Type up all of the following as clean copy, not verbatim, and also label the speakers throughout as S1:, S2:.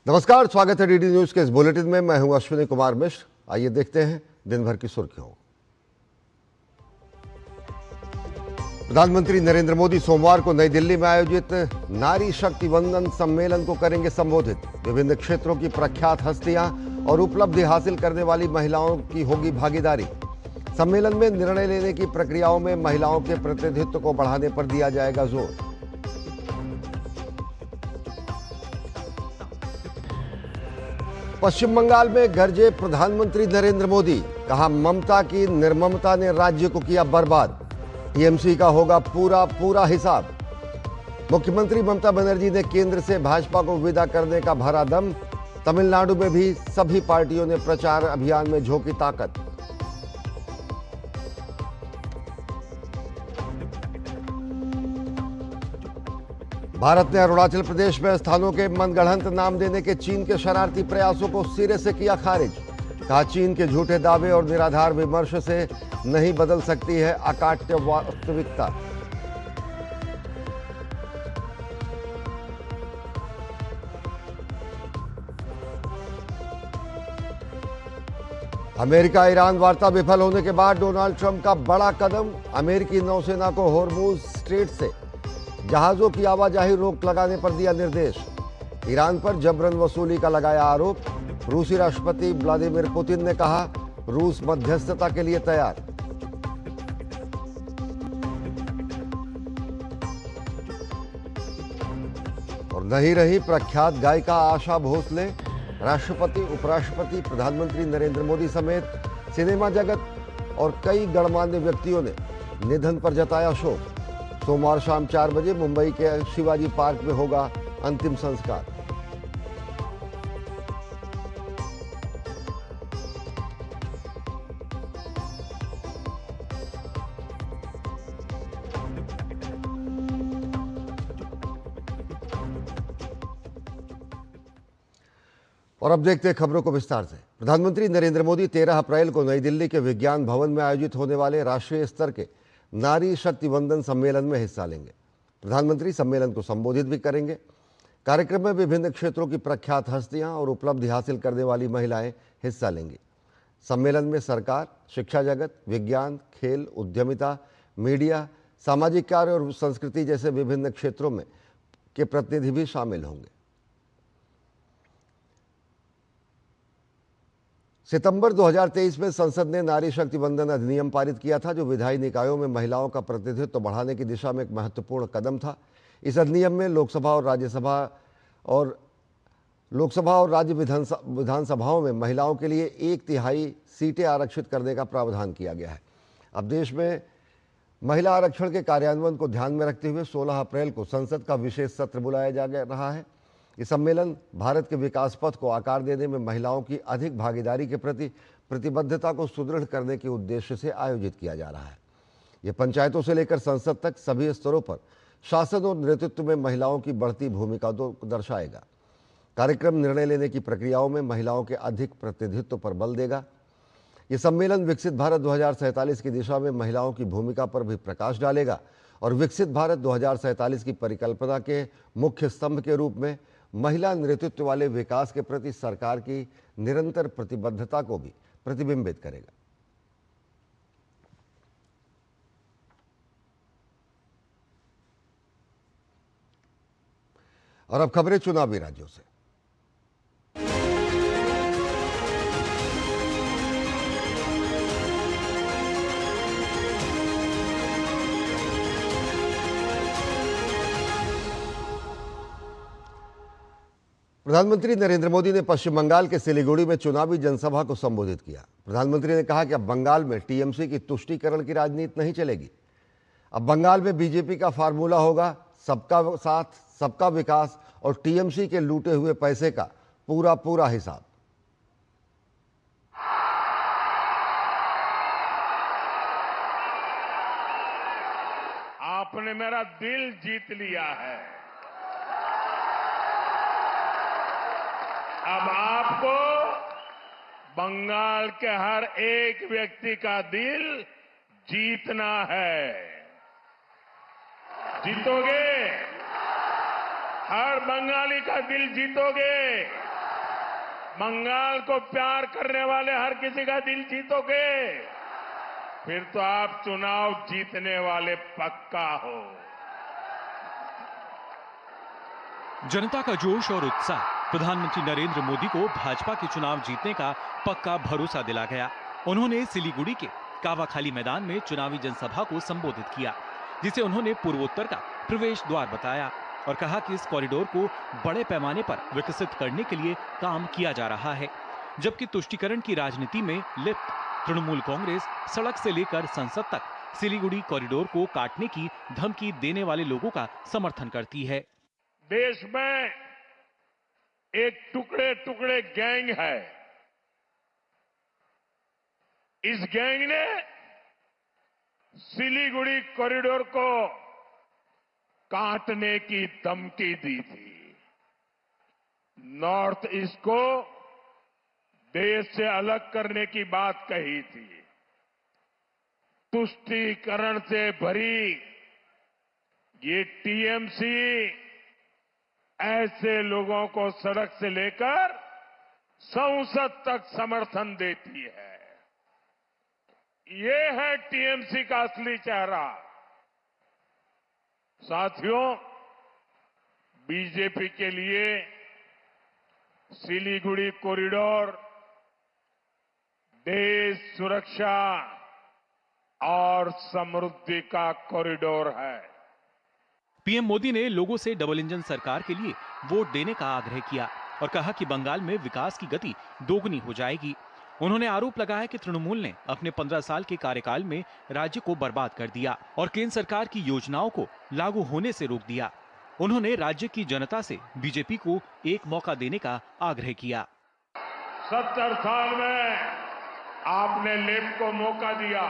S1: नमस्कार, स्वागत है डीडी न्यूज के इस बुलेटिन में। मैं हूं अश्विनी कुमार मिश्र। आइए देखते हैं दिन भर की सुर्खियों। प्रधानमंत्री नरेंद्र मोदी सोमवार को नई दिल्ली में आयोजित नारी शक्ति वंदन सम्मेलन को करेंगे संबोधित। विभिन्न क्षेत्रों की प्रख्यात हस्तियां और उपलब्धि हासिल करने वाली महिलाओं की होगी भागीदारी। सम्मेलन में निर्णय लेने की प्रक्रियाओं में महिलाओं के प्रतिनिधित्व को बढ़ाने पर दिया जाएगा जोर। पश्चिम बंगाल में गरजे प्रधानमंत्री नरेंद्र मोदी, कहा ममता की निर्ममता ने राज्य को किया बर्बाद। टीएमसी का होगा पूरा हिसाब। मुख्यमंत्री ममता बनर्जी ने केंद्र से भाजपा को विदा करने का भरा दम। तमिलनाडु में भी सभी पार्टियों ने प्रचार अभियान में झोंकी ताकत। भारत ने अरुणाचल प्रदेश में स्थानों के मनगढ़ंत नाम देने के चीन के शरारती प्रयासों को सिरे से किया खारिज। कहा चीन के झूठे दावे और निराधार विमर्श से नहीं बदल सकती है अकाट्य वास्तविकता। अमेरिका ईरान वार्ता विफल होने के बाद डोनाल्ड ट्रंप का बड़ा कदम। अमेरिकी नौसेना को होर्मुज स्ट्रेट से जहाजों की आवाजाही रोक लगाने पर दिया निर्देश। ईरान पर जबरन वसूली का लगाया आरोप। रूसी राष्ट्रपति व्लादिमीर पुतिन ने कहा रूस मध्यस्थता के लिए तैयार। और नहीं रही प्रख्यात गायिका आशा भोसले। राष्ट्रपति, उपराष्ट्रपति, प्रधानमंत्री नरेंद्र मोदी समेत सिनेमा जगत और कई गणमान्य व्यक्तियों ने निधन पर जताया शोक। सोमवार शाम 4 बजे मुंबई के शिवाजी पार्क में होगा अंतिम संस्कार। और अब देखते हैं खबरों को विस्तार से। प्रधानमंत्री नरेंद्र मोदी 13 अप्रैल को नई दिल्ली के विज्ञान भवन में आयोजित होने वाले राष्ट्रीय स्तर के नारी शक्ति वंदन सम्मेलन में हिस्सा लेंगे। प्रधानमंत्री सम्मेलन को संबोधित भी करेंगे। कार्यक्रम में विभिन्न क्षेत्रों की प्रख्यात हस्तियां और उपलब्धि हासिल करने वाली महिलाएं हिस्सा लेंगी। सम्मेलन में सरकार, शिक्षा जगत, विज्ञान, खेल, उद्यमिता, मीडिया, सामाजिक कार्य और संस्कृति जैसे विभिन्न क्षेत्रों में के प्रतिनिधि भी शामिल होंगे। सितंबर 2023 में संसद ने नारी शक्ति वंदन अधिनियम पारित किया था, जो विधायी निकायों में महिलाओं का प्रतिनिधित्व बढ़ाने की दिशा में एक महत्वपूर्ण कदम था। इस अधिनियम में लोकसभा और राज्य विधानसभाओं में महिलाओं के लिए 1/3 सीटें आरक्षित करने का प्रावधान किया गया है। अब देश में महिला आरक्षण के कार्यान्वयन को ध्यान में रखते हुए 16 अप्रैल को संसद का विशेष सत्र बुलाया जा रहा है। ये सम्मेलन भारत के विकास पथ को आकार देने में महिलाओं की अधिक भागीदारी के प्रति प्रतिबद्धता को सुदृढ़ करने के उद्देश्य से आयोजित किया जा रहा है। ये पंचायतों से लेकर संसद तक सभी स्तरों पर शासन और नेतृत्व में महिलाओं की बढ़ती भूमिका को दर्शाएगा। कार्यक्रम निर्णय लेने की प्रक्रियाओं में महिलाओं के अधिक प्रतिनिधित्व पर बल देगा। ये सम्मेलन विकसित भारत 2047 की दिशा में महिलाओं की भूमिका पर भी प्रकाश डालेगा और विकसित भारत 2047 की परिकल्पना के मुख्य स्तंभ के रूप में महिला नेतृत्व वाले विकास के प्रति सरकार की निरंतर प्रतिबद्धता को भी प्रतिबिंबित करेगा। और अब खबरें चुनावी राज्यों से। प्रधानमंत्री नरेंद्र मोदी ने पश्चिम बंगाल के सिलीगुड़ी में चुनावी जनसभा को संबोधित किया। प्रधानमंत्री ने कहा कि अब बंगाल में टीएमसी की तुष्टीकरण की राजनीति नहीं चलेगी। अब बंगाल में बीजेपी का फार्मूला होगा सबका साथ, सबका विकास और टीएमसी के लूटे हुए पैसे का पूरा हिसाब।
S2: आपने मेरा दिल जीत लिया है। अब आपको बंगाल के हर एक व्यक्ति का दिल जीतना है। जीतोगे? हर बंगाली का दिल जीतोगे? बंगाल को प्यार करने वाले हर किसी का दिल जीतोगे, फिर तो आप चुनाव जीतने वाले पक्का हो।
S3: जनता का जोश और उत्साह प्रधानमंत्री नरेंद्र मोदी को भाजपा के चुनाव जीतने का पक्का भरोसा दिला गया। उन्होंने सिलीगुड़ी के कावाखाली मैदान में चुनावी जनसभा को संबोधित किया, जिसे उन्होंने पूर्वोत्तर का प्रवेश द्वार बताया और कहा कि इस कॉरिडोर को बड़े पैमाने पर विकसित करने के लिए काम किया जा रहा है। जबकि तुष्टीकरण की राजनीति में लिप्त तृणमूल कांग्रेस सड़क से लेकर संसद तक सिलीगुड़ी कॉरिडोर को काटने की धमकी देने वाले लोगों का समर्थन करती है।
S2: देश में एक टुकड़े टुकड़े गैंग है। इस गैंग ने सिलीगुड़ी कॉरिडोर को काटने की धमकी दी थी। नॉर्थ ईस्ट को देश से अलग करने की बात कही थी। तुष्टीकरण से भरी ये टीएमसी ऐसे लोगों को सड़क से लेकर संसद तक समर्थन देती है। ये है टीएमसी का असली चेहरा। साथियों, बीजेपी के लिए सिलीगुड़ी कॉरिडोर देश सुरक्षा और समृद्धि का कॉरिडोर है।
S3: पीएम मोदी ने लोगों से डबल इंजन सरकार के लिए वोट देने का आग्रह किया और कहा कि बंगाल में विकास की गति दोगुनी हो जाएगी। उन्होंने आरोप लगाया कि तृणमूल ने अपने 15 साल के कार्यकाल में राज्य को बर्बाद कर दिया और केंद्र सरकार की योजनाओं को लागू होने से रोक दिया। उन्होंने राज्य की जनता से बीजेपी को एक मौका देने का आग्रह किया।
S2: 70 साल में आपने लेफ्ट को मौका दिया,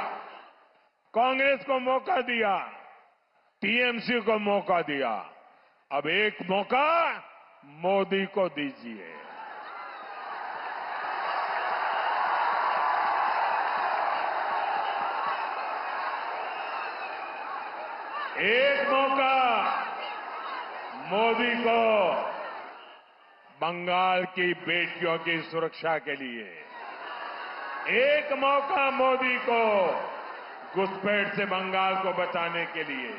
S2: कांग्रेस को मौका दिया, टीएमसी को मौका दिया। अब एक मौका मोदी को दीजिए। एक मौका मोदी को बंगाल की बेटियों की सुरक्षा के लिए, एक मौका मोदी को घुसपैठ से बंगाल को बचाने के लिए,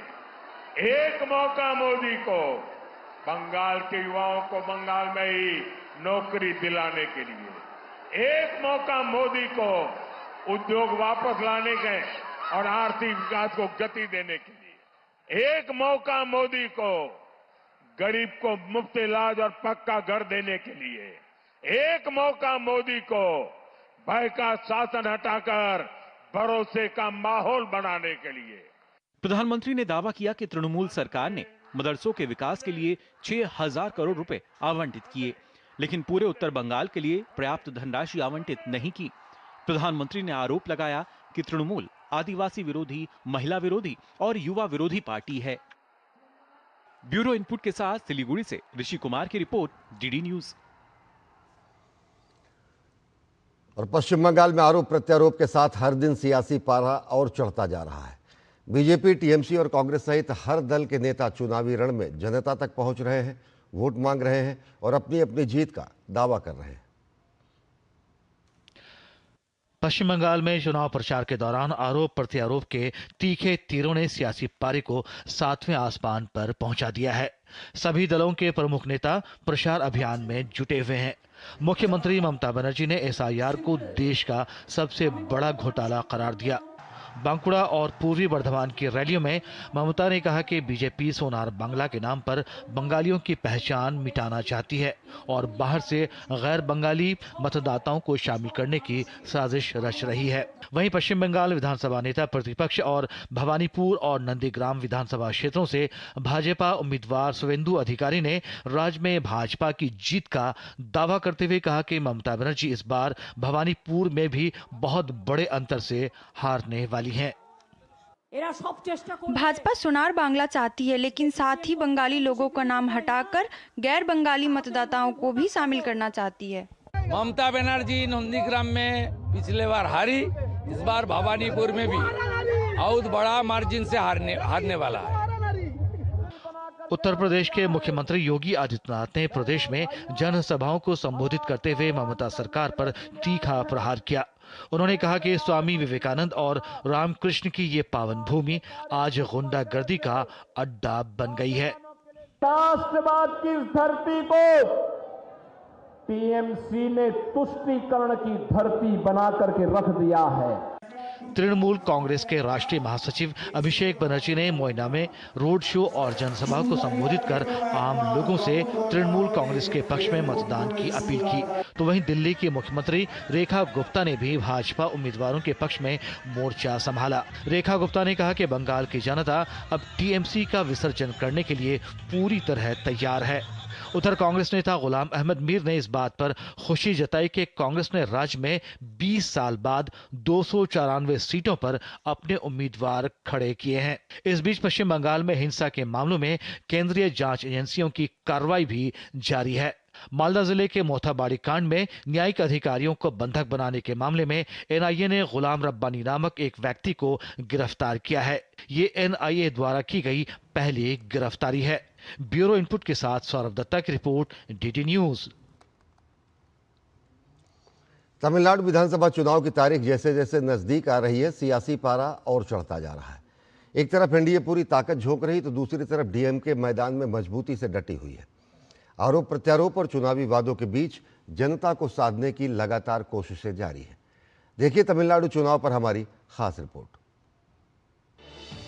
S2: एक मौका मोदी को बंगाल के युवाओं को बंगाल में ही नौकरी दिलाने के लिए, एक मौका मोदी को उद्योग वापस लाने के और आर्थिक विकास को गति देने के लिए, एक मौका मोदी को गरीब को मुफ्त इलाज और पक्का घर देने के लिए, एक मौका मोदी को भय का शासन हटाकर भरोसे का माहौल बनाने के लिए।
S3: प्रधानमंत्री ने दावा किया कि तृणमूल सरकार ने मदरसों के विकास के लिए 6000 करोड़ रुपए आवंटित किए, लेकिन पूरे उत्तर बंगाल के लिए पर्याप्त धनराशि आवंटित नहीं की। प्रधानमंत्री ने आरोप लगाया कि तृणमूल आदिवासी विरोधी, महिला विरोधी और युवा विरोधी पार्टी है। ब्यूरो इनपुट के साथ सिलीगुड़ी से ऋषि कुमार की रिपोर्ट, डीडी न्यूज।
S1: और पश्चिम बंगाल में आरोप प्रत्यारोप के साथ हर दिन सियासी पारा और चढ़ता जा रहा है। बीजेपी, टीएमसी और कांग्रेस सहित हर दल के नेता चुनावी रण में जनता तक पहुंच रहे हैं, वोट मांग रहे हैं और अपनी अपनी जीत का दावा कर रहे हैं।
S4: पश्चिम बंगाल में चुनाव प्रचार के दौरान आरोप प्रत्यारोप के तीखे तीरों ने सियासी पारी को 7वें आसमान पर पहुंचा दिया है। सभी दलों के प्रमुख नेता प्रचार अभियान में जुटे हुए हैं। मुख्यमंत्री ममता बनर्जी ने एसआईआर को देश का सबसे बड़ा घोटाला करार दिया। बांकुड़ा और पूर्वी बर्धमान की रैलियों में ममता ने कहा कि बीजेपी सोनार बांग्ला के नाम पर बंगालियों की पहचान मिटाना चाहती है और बाहर से गैर बंगाली मतदाताओं को शामिल करने की साजिश रच रही है। वहीं पश्चिम बंगाल विधानसभा नेता प्रतिपक्ष और भवानीपुर और नंदीग्राम विधानसभा क्षेत्रों से भाजपा उम्मीदवार शुवेंदु अधिकारी ने राज्य में भाजपा की जीत का दावा करते हुए कहा कि ममता बनर्जी इस बार भवानीपुर में भी बहुत बड़े अंतर से हारने वाली है।
S5: भाजपा सोनार बांग्ला चाहती है, लेकिन साथ ही बंगाली लोगों का नाम हटाकर गैर बंगाली मतदाताओं को भी शामिल करना चाहती है।
S6: ममता बनर्जी नंदीग्राम में पिछले बार हारी, इस बार भवानीपुर में भी बहुत बड़ा मार्जिन से हारने वाला है।
S4: उत्तर प्रदेश के मुख्यमंत्री योगी आदित्यनाथ ने प्रदेश में जनसभाओं को संबोधित करते हुए ममता सरकार पर तीखा प्रहार किया। उन्होंने कहा कि स्वामी विवेकानंद और रामकृष्ण की ये पावन भूमि आज गुंडागर्दी का अड्डा बन गई है।
S7: राष्ट्रवाद की धरती को टीएमसी ने तुष्टीकरण की धरती बना करके रख दिया है।
S4: तृणमूल कांग्रेस के राष्ट्रीय महासचिव अभिषेक बनर्जी ने मोइना में रोड शो और जनसभा को संबोधित कर आम लोगों से तृणमूल कांग्रेस के पक्ष में मतदान की अपील की। तो वहीं दिल्ली की मुख्यमंत्री रेखा गुप्ता ने भी भाजपा उम्मीदवारों के पक्ष में मोर्चा संभाला। रेखा गुप्ता ने कहा कि बंगाल की जनता अब टीएमसी का विसर्जन करने के लिए पूरी तरह तैयार है। उधर कांग्रेस नेता गुलाम अहमद मीर ने इस बात पर खुशी जताई कि कांग्रेस ने राज्य में 20 साल बाद 294 सीटों पर अपने उम्मीदवार खड़े किए हैं। इस बीच पश्चिम बंगाल में हिंसा के मामलों में केंद्रीय जांच एजेंसियों की कार्रवाई भी जारी है। मालदा जिले के मोथाबाड़ी कांड में न्यायिक अधिकारियों को बंधक बनाने के मामले में एनआईए ने गुलाम रब्बानी नामक एक व्यक्ति को गिरफ्तार किया है। ये एनआईए द्वारा की गई पहली गिरफ्तारी है। ब्यूरो इनपुट के साथ सौरभ दत्ता की रिपोर्ट, डीडी न्यूज।
S1: तमिलनाडु विधानसभा चुनाव की तारीख जैसे जैसे नजदीक आ रही है, सियासी पारा और चढ़ता जा रहा है। एक तरफ एनडीए पूरी ताकत झोंक रही तो दूसरी तरफ डीएमके मैदान में मजबूती से डटी हुई है। आरोप प्रत्यारोप और चुनावी वादों के बीच जनता को साधने की लगातार कोशिशें जारी हैं। देखिए तमिलनाडु चुनाव पर हमारी खास रिपोर्ट।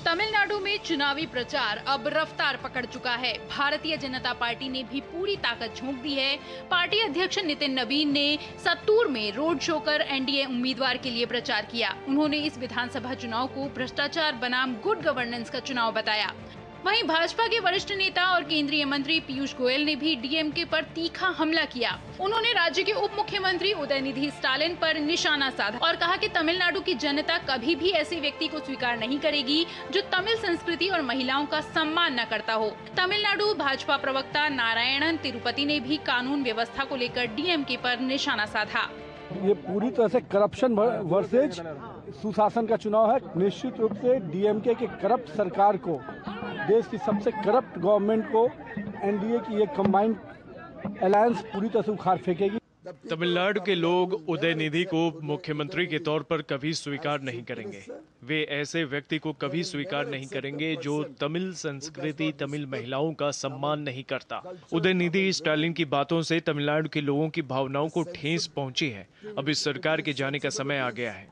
S8: तमिलनाडु में चुनावी प्रचार अब रफ्तार पकड़ चुका है। भारतीय जनता पार्टी ने भी पूरी ताकत झोंक दी है। पार्टी अध्यक्ष नितिन नवीन ने सत्तूर में रोड शो कर एनडीए उम्मीदवार के लिए प्रचार किया। उन्होंने इस विधानसभा चुनाव को भ्रष्टाचार बनाम गुड गवर्नेंस का चुनाव बताया। वहीं भाजपा के वरिष्ठ नेता और केंद्रीय मंत्री पीयूष गोयल ने भी डीएमके पर तीखा हमला किया। उन्होंने राज्य के उप मुख्यमंत्री उदयनिधि स्टालिन पर निशाना साधा और कहा कि तमिलनाडु की जनता कभी भी ऐसे व्यक्ति को स्वीकार नहीं करेगी जो तमिल संस्कृति और महिलाओं का सम्मान न करता हो। तमिलनाडु भाजपा प्रवक्ता नारायणन तिरुपति ने भी कानून व्यवस्था को लेकर डीएमके पर निशाना साधा।
S9: ये पूरी तरह से करप्शन वर्सेज सुशासन का चुनाव है। निश्चित रूप से डीएमके के करप्ट सरकार को, देश की सबसे करप्ट गवर्नमेंट को एनडीए की ये कंबाइंड अलायंस पूरी तरह से उखाड़ फेंकेगी।
S10: तमिलनाडु के लोग उदयनिधि को मुख्यमंत्री के तौर पर कभी स्वीकार नहीं करेंगे। वे ऐसे व्यक्ति को कभी स्वीकार नहीं करेंगे जो तमिल संस्कृति, तमिल महिलाओं का सम्मान नहीं करता। उदयनिधि स्टालिन की बातों से तमिलनाडु के लोगों की भावनाओं को ठेस पहुंची है। अब इस सरकार के जाने का समय आ गया है।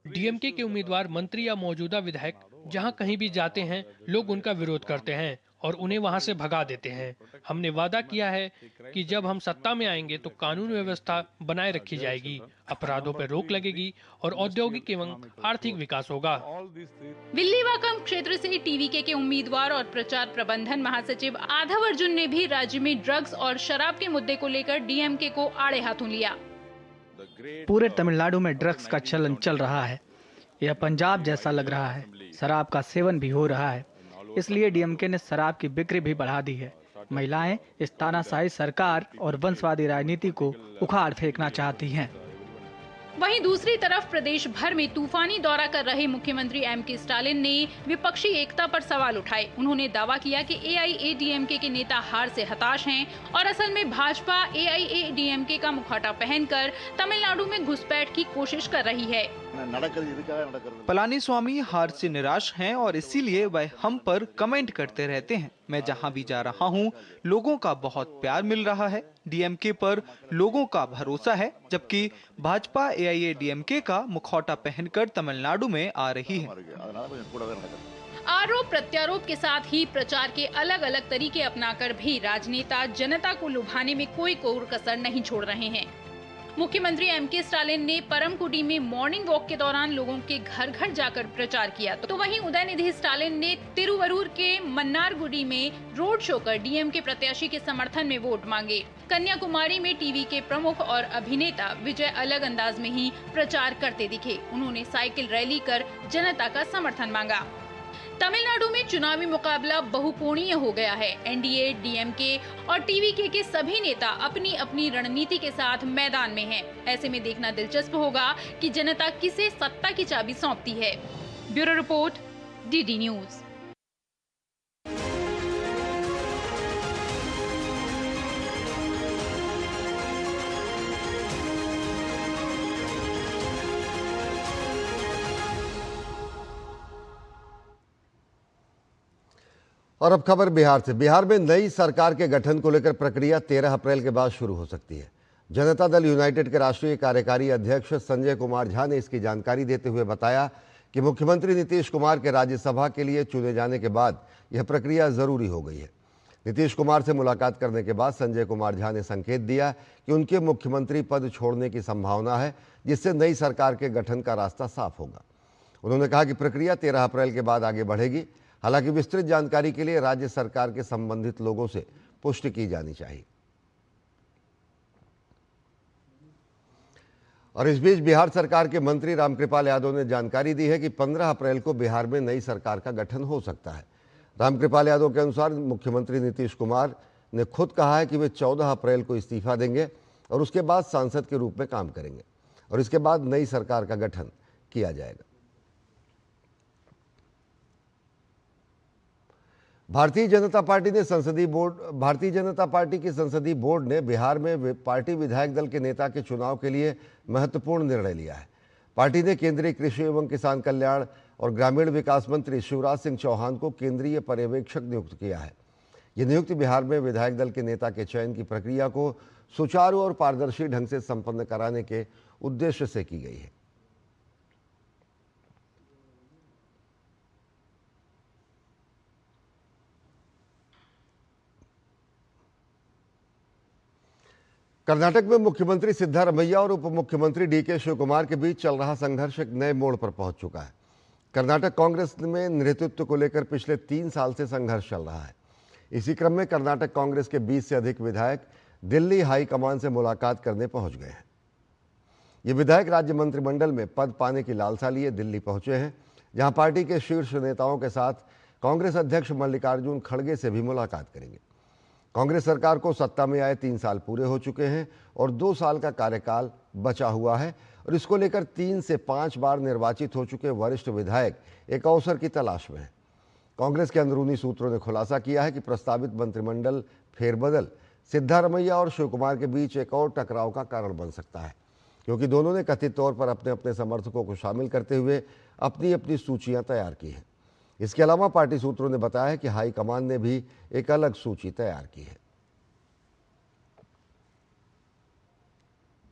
S11: डीएमके के उम्मीदवार, मंत्री या मौजूदा विधायक जहां कहीं भी जाते हैं, लोग उनका विरोध करते हैं और उन्हें वहां से भगा देते हैं। हमने वादा किया है कि जब हम सत्ता में आएंगे तो कानून व्यवस्था बनाए रखी जाएगी, अपराधों पर रोक लगेगी और औद्योगिक एवं आर्थिक विकास होगा।
S8: विल्लीवाकम क्षेत्र से टीवीके के उम्मीदवार और प्रचार प्रबंधन महासचिव आधव अर्जुन ने भी राज्य में ड्रग्स और शराब के मुद्दे को लेकर डीएमके को आड़े हाथों लिया।
S12: पूरे तमिलनाडु में ड्रग्स का चलन चल रहा है। यह पंजाब जैसा लग रहा है। शराब का सेवन भी हो रहा है, इसलिए डीएमके ने शराब की बिक्री भी बढ़ा दी है। महिलाएं इस तानाशाही सरकार और वंशवादी राजनीति को उखाड़ फेंकना चाहती हैं।
S8: वहीं दूसरी तरफ प्रदेश भर में तूफानी दौरा कर रहे मुख्यमंत्री एमके स्टालिन ने विपक्षी एकता पर सवाल उठाए। उन्होंने दावा किया कि एआईएडीएमके के नेता हार से हताश हैं और असल में भाजपा एआईएडीएमके का मुखौटा पहनकर तमिलनाडु में घुसपैठ की कोशिश कर रही है।
S13: पलानीस्वामी हार से निराश हैं और इसीलिए वह हम पर कमेंट करते रहते हैं। मैं जहां भी जा रहा हूं, लोगों का बहुत प्यार मिल रहा है। डीएमके पर लोगों का भरोसा है, जबकि भाजपा एआईएडीएमके का मुखौटा पहनकर तमिलनाडु में आ रही है।
S8: आरोप प्रत्यारोप के साथ ही प्रचार के अलग अलग तरीके अपनाकर भी राजनेता जनता को लुभाने में कोई कोर कसर नहीं छोड़ रहे हैं। मुख्यमंत्री एमके स्टालिन ने परमकुटी में मॉर्निंग वॉक के दौरान लोगों के घर घर जाकर प्रचार किया, तो वहीं उदयनिधि स्टालिन ने तिरुवरूर के मन्नारगुडी में रोड शो कर डीएमके प्रत्याशी के समर्थन में वोट मांगे। कन्याकुमारी में टीवी के प्रमुख और अभिनेता विजय अलग अंदाज में ही प्रचार करते दिखे। उन्होंने साइकिल रैली कर जनता का समर्थन मांगा। तमिलनाडु में चुनावी मुकाबला बहुकोणीय हो गया है। एनडीए, डीएमके और टीवीके के सभी नेता अपनी अपनी रणनीति के साथ मैदान में हैं। ऐसे में देखना दिलचस्प होगा कि जनता किसे सत्ता की चाबी सौंपती है। Bureau report, DD news.
S1: और अब खबर बिहार से। बिहार में नई सरकार के गठन को लेकर प्रक्रिया 13 अप्रैल के बाद शुरू हो सकती है। जनता दल यूनाइटेड के राष्ट्रीय कार्यकारी अध्यक्ष संजय कुमार झा ने इसकी जानकारी देते हुए बताया कि मुख्यमंत्री नीतीश कुमार के राज्यसभा के लिए चुने जाने के बाद यह प्रक्रिया जरूरी हो गई है। नीतीश कुमार से मुलाकात करने के बाद संजय कुमार झा ने संकेत दिया कि उनके मुख्यमंत्री पद छोड़ने की संभावना है, जिससे नई सरकार के गठन का रास्ता साफ होगा। उन्होंने कहा कि प्रक्रिया 13 अप्रैल के बाद आगे बढ़ेगी। हालांकि विस्तृत जानकारी के लिए राज्य सरकार के संबंधित लोगों से पुष्टि की जानी चाहिए। और इस बीच बिहार सरकार के मंत्री रामकृपाल यादव ने जानकारी दी है कि 15 अप्रैल को बिहार में नई सरकार का गठन हो सकता है। रामकृपाल यादव के अनुसार मुख्यमंत्री नीतीश कुमार ने खुद कहा है कि वे 14 अप्रैल को इस्तीफा देंगे और उसके बाद सांसद के रूप में काम करेंगे और इसके बाद नई सरकार का गठन किया जाएगा। भारतीय जनता पार्टी की संसदीय बोर्ड ने बिहार में पार्टी विधायक दल के नेता के चुनाव के लिए महत्वपूर्ण निर्णय लिया है। पार्टी ने केंद्रीय कृषि एवं किसान कल्याण और ग्रामीण विकास मंत्री शिवराज सिंह चौहान को केंद्रीय पर्यवेक्षक नियुक्त किया है। यह नियुक्ति बिहार में विधायक दल के नेता के चयन की प्रक्रिया को सुचारू और पारदर्शी ढंग से संपन्न कराने के उद्देश्य से की गई है। कर्नाटक में मुख्यमंत्री सिद्धारमैया और उप मुख्यमंत्री डीके शिवकुमार के बीच चल रहा संघर्ष एक नए मोड़ पर पहुंच चुका है। कर्नाटक कांग्रेस में नेतृत्व को लेकर पिछले 3 साल से संघर्ष चल रहा है। इसी क्रम में कर्नाटक कांग्रेस के 20 से अधिक विधायक दिल्ली हाईकमान से मुलाकात करने पहुंच गए हैं। ये विधायक राज्य मंत्रिमंडल में पद पाने की लालसा लिए दिल्ली पहुंचे हैं, जहां पार्टी के शीर्ष नेताओं के साथ कांग्रेस अध्यक्ष मल्लिकार्जुन खड़गे से भी मुलाकात करेंगे। कांग्रेस सरकार को सत्ता में आए 3 साल पूरे हो चुके हैं और 2 साल का कार्यकाल बचा हुआ है और इसको लेकर 3 से 5 बार निर्वाचित हो चुके वरिष्ठ विधायक एक अवसर की तलाश में हैं। कांग्रेस के अंदरूनी सूत्रों ने खुलासा किया है कि प्रस्तावित मंत्रिमंडल फेरबदल सिद्धारमैया और शिवकुमार के बीच एक और टकराव का कारण बन सकता है, क्योंकि दोनों ने कथित तौर पर अपने अपने समर्थकों को शामिल करते हुए अपनी अपनी सूचियां तैयार की हैं। इसके अलावा पार्टी सूत्रों ने बताया कि हाईकमान ने भी एक अलग सूची तैयार की है।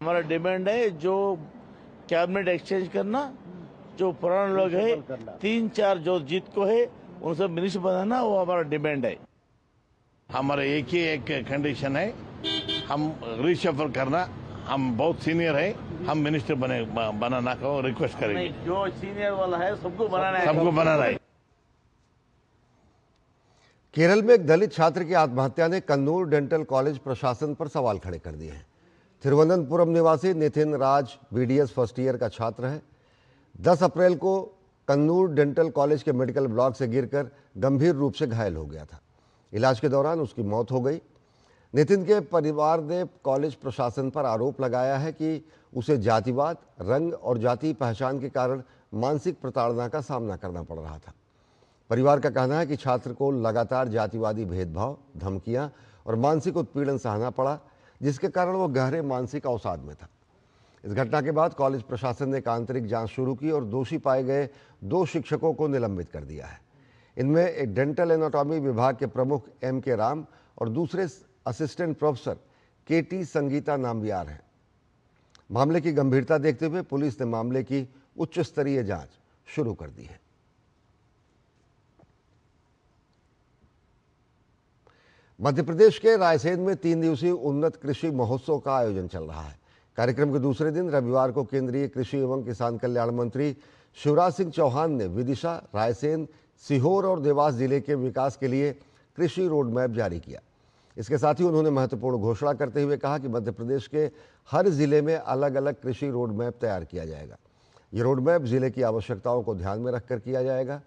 S14: हमारा डिमांड है जो कैबिनेट एक्सचेंज करना, जो पुराने लोग है 3-4 जो जीत को है उन सब मिनिस्टर बनाना, वो हमारा डिमांड है। हमारा एक कंडीशन है, हम रिशफल करना, हम बहुत सीनियर है, हम मिनिस्टर बनाना को रिक्वेस्ट करेंगे। जो सीनियर वाला है सबको बनाना है।
S1: केरल में एक दलित छात्र की आत्महत्या ने कन्नूर डेंटल कॉलेज प्रशासन पर सवाल खड़े कर दिए हैं। तिरुवनंतपुरम निवासी नितिन राज बीडीएस फर्स्ट ईयर का छात्र है। 10 अप्रैल को कन्नूर डेंटल कॉलेज के मेडिकल ब्लॉक से गिरकर गंभीर रूप से घायल हो गया था। इलाज के दौरान उसकी मौत हो गई। नितिन के परिवार ने कॉलेज प्रशासन पर आरोप लगाया है कि उसे जातिवाद, रंग और जाति पहचान के कारण मानसिक प्रताड़ना का सामना करना पड़ रहा था। परिवार का कहना है कि छात्र को लगातार जातिवादी भेदभाव, धमकियां और मानसिक उत्पीड़न सहना पड़ा, जिसके कारण वो गहरे मानसिक अवसाद में था। इस घटना के बाद कॉलेज प्रशासन ने एक आंतरिक जांच शुरू की और दोषी पाए गए 2 शिक्षकों को निलंबित कर दिया है। इनमें एक डेंटल एनाटॉमी विभाग के प्रमुख MK राम और दूसरे assistant professor KT Sangeeta Nambiar हैं। मामले की गंभीरता देखते हुए पुलिस ने मामले की उच्च स्तरीय जांच शुरू कर दी है। मध्य प्रदेश के रायसेन में 3 दिवसीय उन्नत कृषि महोत्सव का आयोजन चल रहा है। कार्यक्रम के दूसरे दिन रविवार को केंद्रीय कृषि एवं किसान कल्याण मंत्री शिवराज सिंह चौहान ने विदिशा, रायसेन, सीहोर और देवास जिले के विकास के लिए कृषि रोड मैप जारी किया। इसके साथ ही उन्होंने महत्वपूर्ण घोषणा करते हुए कहा कि मध्य प्रदेश के हर जिले में अलग अलग कृषि रोड मैप तैयार किया जाएगा। ये रोड मैप जिले की आवश्यकताओं को ध्यान में रखकर किया जाएगा।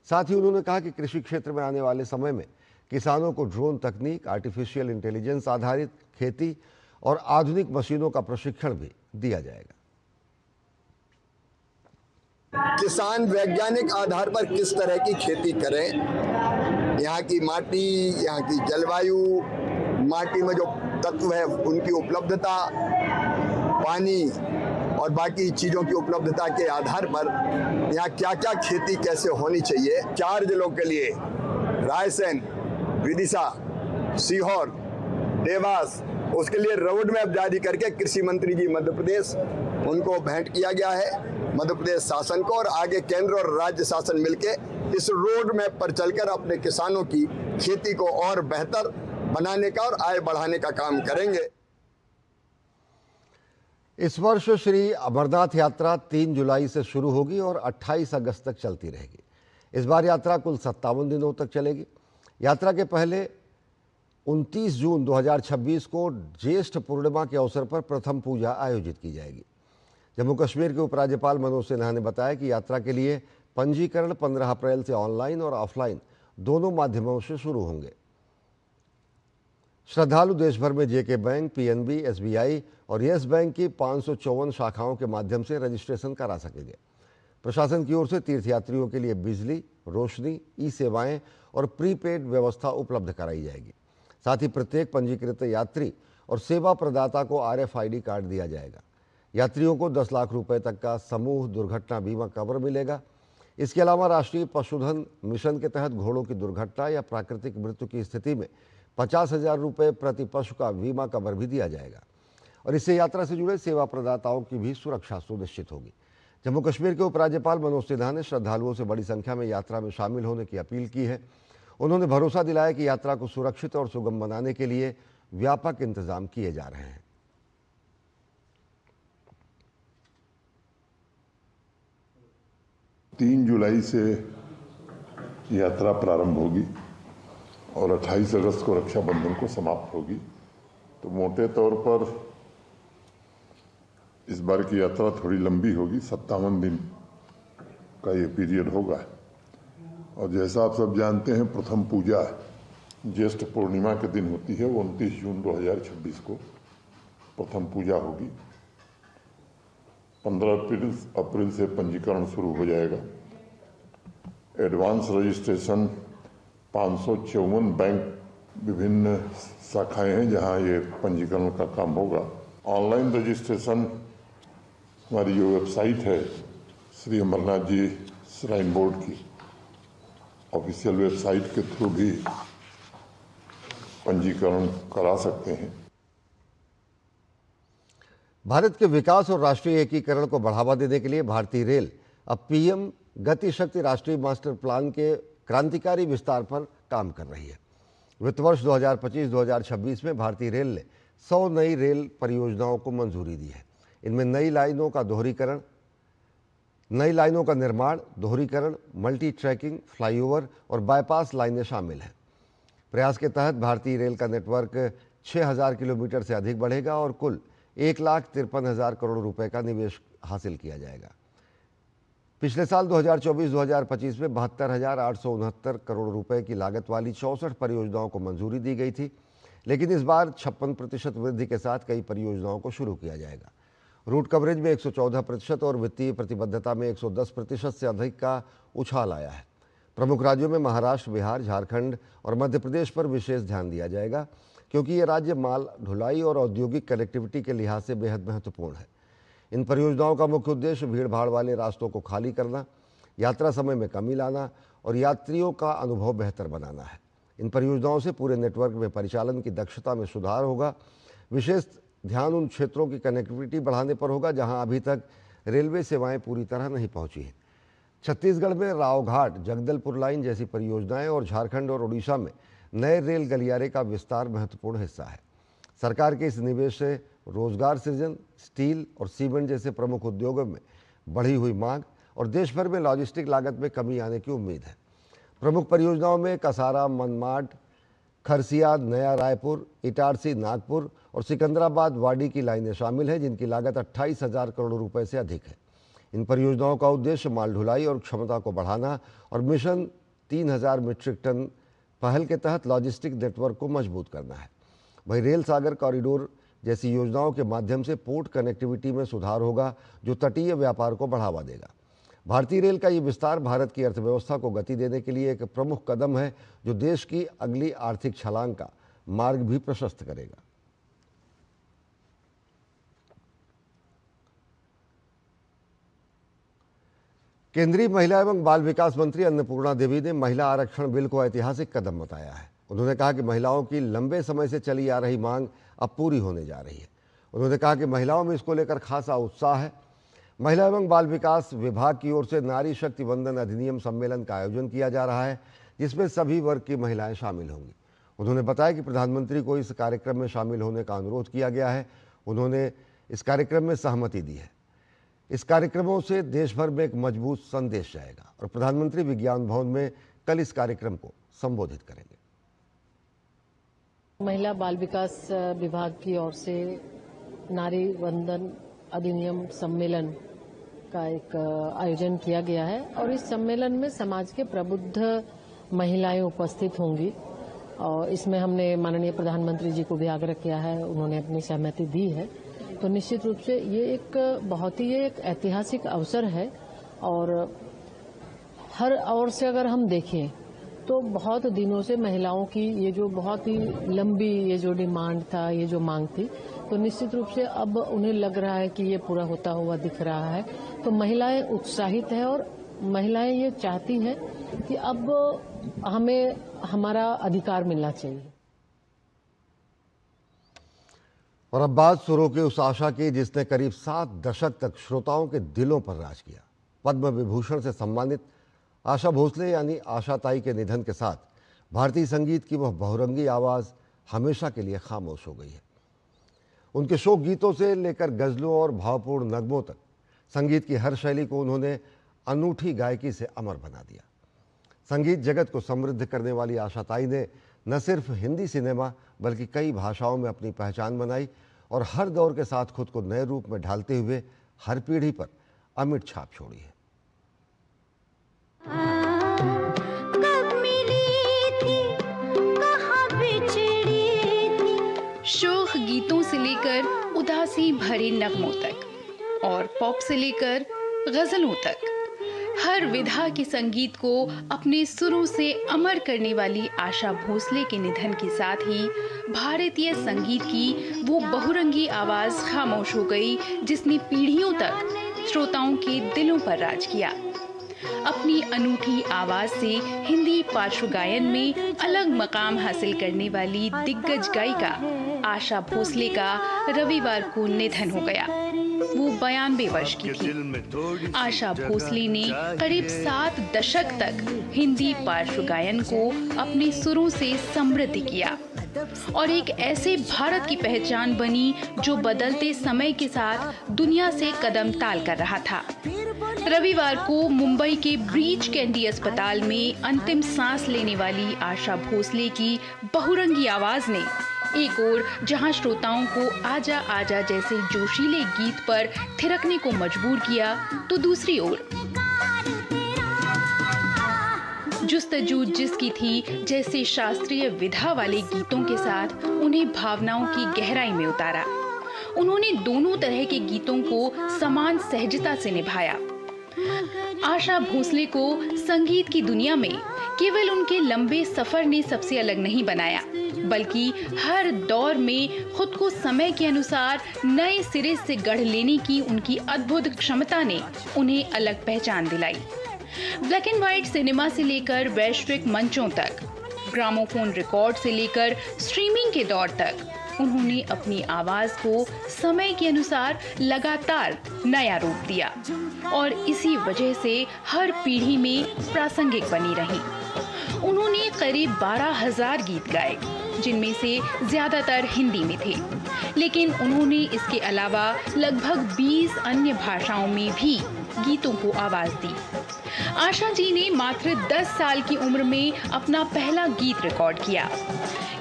S1: साथ ही उन्होंने कहा कि कृषि क्षेत्र में आने वाले समय में किसानों को ड्रोन तकनीक, आर्टिफिशियल इंटेलिजेंस आधारित खेती और आधुनिक मशीनों का प्रशिक्षण भी दिया जाएगा।
S15: किसान वैज्ञानिक आधार पर किस तरह की खेती करें, यहाँ की माटी, यहाँ की जलवायु, माटी में जो तत्व है उनकी उपलब्धता, पानी और बाकी चीज़ों की उपलब्धता के आधार पर यहाँ क्या क्या खेती कैसे होनी चाहिए। 4 जिलों के लिए रायसेन, विदिशा, सीहोर, देवास, उसके लिए रोड मैप जारी करके कृषि मंत्री जी मध्य प्रदेश उनको भेंट किया गया है मध्य प्रदेश शासन को, और आगे केंद्र और राज्य शासन मिलके इस रोड मैप पर चलकर अपने किसानों की खेती को और बेहतर बनाने का और आय बढ़ाने का काम करेंगे।
S1: इस वर्ष श्री अमरनाथ यात्रा 3 जुलाई से शुरू होगी और 28 अगस्त तक चलती रहेगी। इस बार यात्रा कुल 57 दिनों तक चलेगी। यात्रा के पहले 29 जून 2026 को ज्येष्ठ पूर्णिमा के अवसर पर प्रथम पूजा आयोजित की जाएगी। जम्मू कश्मीर के उपराज्यपाल मनोज सिन्हा ने बताया कि यात्रा के लिए पंजीकरण 15 अप्रैल से ऑनलाइन और ऑफलाइन दोनों माध्यमों से शुरू होंगे। श्रद्धालु देश भर में जेके बैंक, पीएनबी, एसबीआई और येस बैंक की 554 शाखाओं के माध्यम से रजिस्ट्रेशन करा सकेंगे। प्रशासन की ओर से तीर्थयात्रियों के लिए बिजली, रोशनी, ई सेवाएं और प्रीपेड व्यवस्था उपलब्ध कराई जाएगी। साथ ही प्रत्येक पंजीकृत यात्री और सेवा प्रदाता को RFID कार्ड दिया जाएगा। यात्रियों को 10 लाख रुपए तक का समूह दुर्घटना बीमा कवर मिलेगा। इसके अलावा राष्ट्रीय पशुधन मिशन के तहत घोड़ों की दुर्घटना या प्राकृतिक मृत्यु की स्थिति में 50,000 रुपये प्रति पशु का बीमा कवर भी दिया जाएगा और इससे यात्रा से जुड़े सेवा प्रदाताओं की भी सुरक्षा सुनिश्चित होगी। जम्मू कश्मीर के उपराज्यपाल मनोज सिन्हा ने श्रद्धालुओं से बड़ी संख्या में यात्रा में शामिल होने की अपील की है। उन्होंने भरोसा दिलाया कि यात्रा को सुरक्षित और सुगम बनाने के लिए व्यापक इंतजाम किए जा रहे हैं।
S16: तीन जुलाई से यात्रा प्रारंभ होगी और 28 अगस्त को रक्षाबंधन को समाप्त होगी। तो मोटे तौर पर इस बार की यात्रा थोड़ी लंबी होगी, 57 दिन का ये पीरियड होगा। और जैसा आप सब जानते हैं, प्रथम पूजा ज्येष्ठ पूर्णिमा के दिन होती है, वो 29 जून 2026 को प्रथम पूजा होगी। 15 अप्रैल से पंजीकरण शुरू हो जाएगा। एडवांस रजिस्ट्रेशन 554 बैंक विभिन्न शाखाएं हैं जहां ये पंजीकरण का काम होगा। ऑनलाइन रजिस्ट्रेशन हमारी जो वेबसाइट है श्री अमरनाथ जी श्राइन बोर्ड की ऑफिशियल वेबसाइट के थ्रू भी पंजीकरण करा सकते हैं।
S1: भारत के विकास और राष्ट्रीय एकीकरण को बढ़ावा देने के लिए भारतीय रेल अब PM गति शक्ति राष्ट्रीय मास्टर प्लान के क्रांतिकारी विस्तार पर काम कर रही है। वित्त वर्ष 2025-2026 में भारतीय रेल ने 100 नई रेल परियोजनाओं को मंजूरी दी है। इनमें नई लाइनों का निर्माण, दोहरीकरण, मल्टी ट्रैकिंग, फ्लाईओवर और बाईपास लाइनें शामिल हैं। प्रयास के तहत भारतीय रेल का नेटवर्क 6000 किलोमीटर से अधिक बढ़ेगा और कुल 1,53,000 करोड़ रुपए का निवेश हासिल किया जाएगा। पिछले साल 2024-2025 में 72,869 करोड़ रुपए की लागत वाली 64 परियोजनाओं को मंजूरी दी गई थी, लेकिन इस बार 56% वृद्धि के साथ कई परियोजनाओं को शुरू किया जाएगा। रूट कवरेज में 114% और वित्तीय प्रतिबद्धता में 110% से अधिक का उछाल आया है। प्रमुख राज्यों में महाराष्ट्र, बिहार, झारखंड और मध्य प्रदेश पर विशेष ध्यान दिया जाएगा, क्योंकि ये राज्य माल ढुलाई और औद्योगिक कनेक्टिविटी के लिहाज से बेहद महत्वपूर्ण है। इन परियोजनाओं का मुख्य उद्देश्य भीड़ भाड़ वाले रास्तों को खाली करना, यात्रा समय में कमी लाना और यात्रियों का अनुभव बेहतर बनाना है। इन परियोजनाओं से पूरे नेटवर्क में परिचालन की दक्षता में सुधार होगा। विशेष ध्यान उन क्षेत्रों की कनेक्टिविटी बढ़ाने पर होगा जहां अभी तक रेलवे सेवाएं पूरी तरह नहीं पहुंची हैं। छत्तीसगढ़ में रावघाट जगदलपुर लाइन जैसी परियोजनाएं और झारखंड और उड़ीसा में नए रेल गलियारे का विस्तार महत्वपूर्ण हिस्सा है। सरकार के इस निवेश से रोजगार सृजन, स्टील और सीमेंट जैसे प्रमुख उद्योगों में बढ़ी हुई मांग और देश भर में लॉजिस्टिक लागत में कमी आने की उम्मीद है। प्रमुख परियोजनाओं में कसारा, मनमाड, खरसिया, नया रायपुर, इटारसी, नागपुर और सिकंदराबाद वाडी की लाइनें शामिल हैं, जिनकी लागत 28,000 करोड़ रुपए से अधिक है। इन परियोजनाओं का उद्देश्य माल ढुलाई और क्षमता को बढ़ाना और मिशन 3000 मीट्रिक टन पहल के तहत लॉजिस्टिक नेटवर्क को मजबूत करना है। वहीं रेल सागर कॉरिडोर जैसी योजनाओं के माध्यम से पोर्ट कनेक्टिविटी में सुधार होगा, जो तटीय व्यापार को बढ़ावा देगा। भारतीय रेल का ये विस्तार भारत की अर्थव्यवस्था को गति देने के लिए एक प्रमुख कदम है, जो देश की अगली आर्थिक छलांग का मार्ग भी प्रशस्त करेगा। केंद्रीय महिला एवं बाल विकास मंत्री अन्नपूर्णा देवी ने महिला आरक्षण बिल को ऐतिहासिक कदम बताया है। उन्होंने कहा कि महिलाओं की लंबे समय से चली आ रही मांग अब पूरी होने जा रही है। उन्होंने कहा कि महिलाओं में इसको लेकर खासा उत्साह है। महिला एवं बाल विकास विभाग की ओर से नारी शक्ति वंदन अधिनियम सम्मेलन का आयोजन किया जा रहा है, जिसमें सभी वर्ग की महिलाएं शामिल होंगी। उन्होंने बताया कि प्रधानमंत्री को इस कार्यक्रम में शामिल होने का अनुरोध किया गया है। उन्होंने इस कार्यक्रम में सहमति दी है। इस कार्यक्रमों से देश भर में एक मजबूत संदेश जाएगा और प्रधानमंत्री विज्ञान भवन में कल इस कार्यक्रम को संबोधित करेंगे।
S17: महिला बाल विकास विभाग की ओर से नारी वंदन अधिनियम सम्मेलन का एक आयोजन किया गया है और इस सम्मेलन में समाज के प्रबुद्ध महिलाएं उपस्थित होंगी और इसमें हमने माननीय प्रधानमंत्री जी को भी आग्रह किया है, उन्होंने अपनी सहमति दी है। तो निश्चित रूप से ये एक बहुत ही एक ऐतिहासिक अवसर है और हर ओर से अगर हम देखें तो बहुत दिनों से महिलाओं की ये जो बहुत ही लंबी ये जो डिमांड था, ये जो मांग थी, तो निश्चित रूप से अब उन्हें लग रहा है कि ये पूरा होता हुआ दिख रहा है। तो महिलाएं उत्साहित हैं और महिलाएं ये चाहती हैं कि अब हमें हमारा अधिकार मिलना चाहिए।
S1: और अब बात शुरू की उस आशा की जिसने करीब 7 दशक तक श्रोताओं के दिलों पर राज किया। पद्म विभूषण से सम्मानित आशा भोसले यानी आशा ताई के निधन के साथ भारतीय संगीत की वह बहुरंगी आवाज़ हमेशा के लिए खामोश हो गई है। उनके शोक गीतों से लेकर गज़लों और भावपूर्ण नगमों तक संगीत की हर शैली को उन्होंने अनूठी गायकी से अमर बना दिया। संगीत जगत को समृद्ध करने वाली आशा ताई ने न सिर्फ हिंदी सिनेमा बल्कि कई भाषाओं में अपनी पहचान बनाई और हर दौर के साथ खुद को नए रूप में ढालते हुए हर पीढ़ी पर अमिट छाप छोड़ी है।
S8: शोक गीतों से लेकर उदासी भरे नगमों तक और पॉप से लेकर गजलों तक हर विधा के संगीत को अपने सुरों से अमर करने वाली आशा भोसले के निधन के साथ ही भारतीय संगीत की वो बहुरंगी आवाज खामोश हो गई जिसने पीढ़ियों तक श्रोताओं के दिलों पर राज किया। अपनी अनूठी आवाज से हिंदी पार्श्व गायन में अलग मकाम हासिल करने वाली दिग्गज गायिका आशा भोसले का रविवार को निधन हो गया। वो 92 वर्ष की थी। आशा भोसले ने करीब 7 दशक तक हिंदी पार्श्व गायन को अपने सुरों से समृद्ध किया और एक ऐसे भारत की पहचान बनी जो बदलते समय के साथ दुनिया से कदम ताल कर रहा था। रविवार को मुंबई के ब्रीच कैंडी अस्पताल में अंतिम सांस लेने वाली आशा भोसले की बहुरंगी आवाज ने एक ओर जहां श्रोताओं को आजा आजा जैसे जोशीले गीत पर थिरकने को मजबूर किया, तो दूसरी ओर जुस्तजू जिसकी थी जैसे शास्त्रीय विधा वाले गीतों के साथ उन्हें भावनाओं की गहराई में उतारा। उन्होंने दोनों तरह के गीतों को समान सहजता से निभाया। आशा भोसले को संगीत की दुनिया में केवल उनके लंबे सफर ने सबसे अलग नहीं बनाया, बल्कि हर दौर में खुद को समय के अनुसार नए सिरे से गढ़ लेने की उनकी अद्भुत क्षमता ने उन्हें अलग पहचान दिलाई। ब्लैक एंड व्हाइट सिनेमा से लेकर वैश्विक मंचों तक, ग्रामोफोन रिकॉर्ड से लेकर स्ट्रीमिंग के दौर तक उन्होंने अपनी आवाज को समय के अनुसार लगातार नया रूप दिया और इसी वजह से हर पीढ़ी में प्रासंगिक बनी रही। उन्होंने करीब 12,000 गीत गाए, जिनमें से ज्यादातर हिंदी में थे, लेकिन उन्होंने इसके अलावा लगभग 20 अन्य भाषाओं में भी गीतों को आवाज दी। आशा जी ने मात्र 10 साल की उम्र में अपना पहला गीत रिकॉर्ड किया।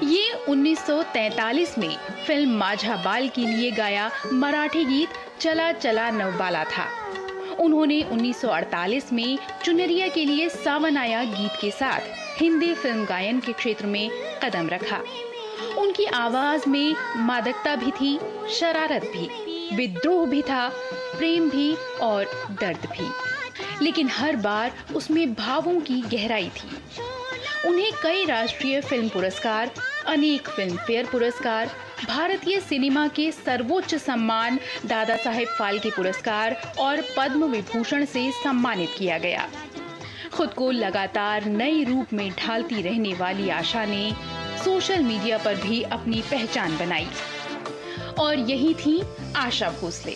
S8: ये 1943 में फिल्म माझा बाल के लिए गाया मराठी गीत चला चला नवबाला था। उन्होंने 1948 में चुनरिया के लिए सावन आया गीत के साथ हिंदी फिल्म गायन के क्षेत्र में कदम रखा। उनकी आवाज में मादकता भी थी, शरारत भी, विद्रोह भी था, प्रेम भी और दर्द भी, लेकिन हर बार उसमें भावों की गहराई थी। उन्हें कई राष्ट्रीय फिल्म पुरस्कार, अनेक फिल्म फेयर पुरस्कार, भारतीय सिनेमा के सर्वोच्च सम्मान दादा साहेब फाल्के पुरस्कार और पद्म विभूषण से सम्मानित किया गया। खुद को लगातार नए रूप में ढालती रहने वाली आशा ने सोशल मीडिया पर भी अपनी पहचान बनाई। और यही थी आशा भोसले,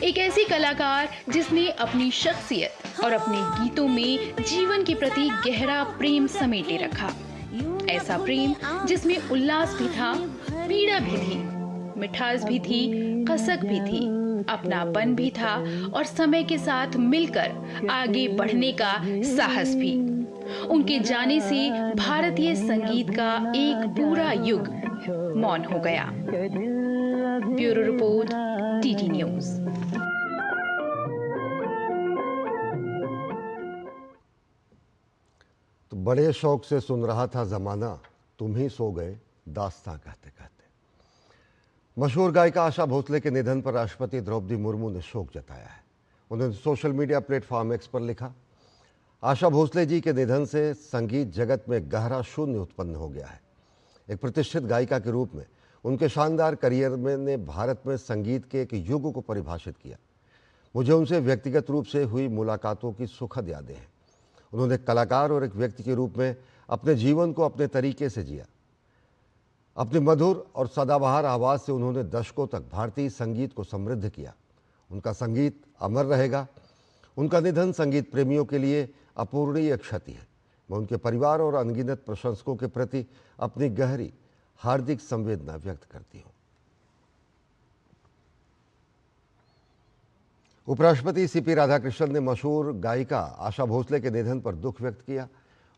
S8: एक ऐसी कलाकार जिसने अपनी शख्सियत और अपने गीतों में जीवन के प्रति गहरा प्रेम समेटे रखा। ऐसा प्रेम जिसमें उल्लास भी था, पीड़ा भी थी, मिठास भी थी, कसक भी थी, अपनापन भी था और समय के साथ मिलकर आगे बढ़ने का साहस भी। उनके जाने से भारतीय संगीत का एक पूरा युग मौन हो गया। Bureau report, TT news.
S1: तो बड़े शौक से सुन रहा था जमाना, तुम ही सो गए दास्तां कहते कहते। मशहूर गायिका आशा भोसले के निधन पर राष्ट्रपति द्रौपदी मुर्मू ने शोक जताया है। उन्होंने सोशल मीडिया प्लेटफॉर्म एक्स पर लिखा, आशा भोसले जी के निधन से संगीत जगत में गहरा शून्य उत्पन्न हो गया है। एक प्रतिष्ठित गायिका के रूप में उनके शानदार करियर में ने भारत में संगीत के एक युग को परिभाषित किया। मुझे उनसे व्यक्तिगत रूप से हुई मुलाकातों की सुखद यादें हैं। उन्होंने एक कलाकार और एक व्यक्ति के रूप में अपने जीवन को अपने तरीके से जिया। अपनी मधुर और सदाबहार आवाज़ से उन्होंने दशकों तक भारतीय संगीत को समृद्ध किया। उनका संगीत अमर रहेगा। उनका निधन संगीत प्रेमियों के लिए अपूरणीय क्षति है। मैं उनके परिवार और अनगिनत प्रशंसकों के प्रति अपनी गहरी हार्दिक संवेदना व्यक्त करती हूँ। उपराष्ट्रपति सीपी राधाकृष्णन ने मशहूर गायिका आशा भोसले के निधन पर दुख व्यक्त किया।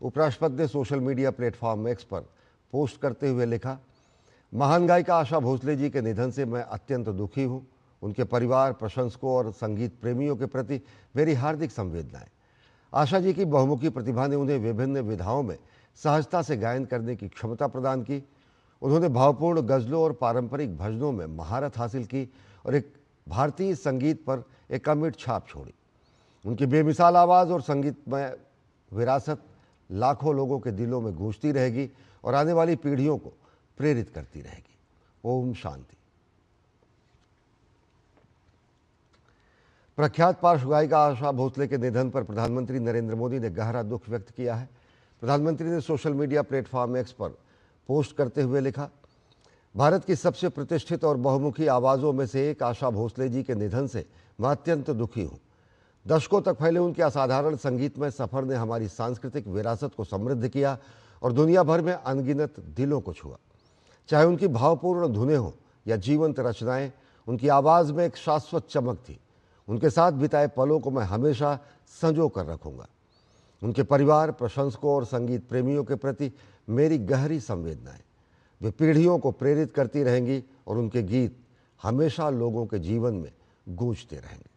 S1: उपराष्ट्रपति ने सोशल मीडिया प्लेटफॉर्म एक्स पर पोस्ट करते हुए लिखा, महान गायिका आशा भोसले जी के निधन से मैं अत्यंत दुखी हूँ। उनके परिवार, प्रशंसकों और संगीत प्रेमियों के प्रति मेरी हार्दिक संवेदनाएं। आशा जी की बहुमुखी प्रतिभा ने उन्हें विभिन्न विधाओं में सहजता से गायन करने की क्षमता प्रदान की। उन्होंने भावपूर्ण गज़लों और पारंपरिक भजनों में महारत हासिल की और एक भारतीय संगीत पर एक अमिट छाप छोड़ी। उनकी बेमिसाल आवाज़ और संगीतमय विरासत लाखों लोगों के दिलों में गूंजती रहेगी और आने वाली पीढ़ियों को प्रेरित करती रहेगी। ओम शांति। प्रख्यात पार्श्व गायिका आशा भोसले के निधन पर प्रधानमंत्री नरेंद्र मोदी ने गहरा दुख व्यक्त किया है। प्रधानमंत्री ने सोशल मीडिया प्लेटफॉर्म एक्स पर पोस्ट करते हुए लिखा, भारत की सबसे प्रतिष्ठित और बहुमुखी आवाज़ों में से एक आशा भोसले जी के निधन से मैं अत्यंत दुखी हूँ। दशकों तक फैले उनके असाधारण संगीतमय सफ़र ने हमारी सांस्कृतिक विरासत को समृद्ध किया और दुनिया भर में अनगिनत दिलों को छुआ। चाहे उनकी भावपूर्ण धुनें हों या जीवंत रचनाएं, उनकी आवाज़ में एक शाश्वत चमक थी। उनके साथ बिताए पलों को मैं हमेशा संजो कर रखूँगा। उनके परिवार, प्रशंसकों और संगीत प्रेमियों के प्रति मेरी गहरी संवेदनाएं। वे पीढ़ियों को प्रेरित करती रहेंगी और उनके गीत हमेशा लोगों के जीवन में गूंजते रहेंगे।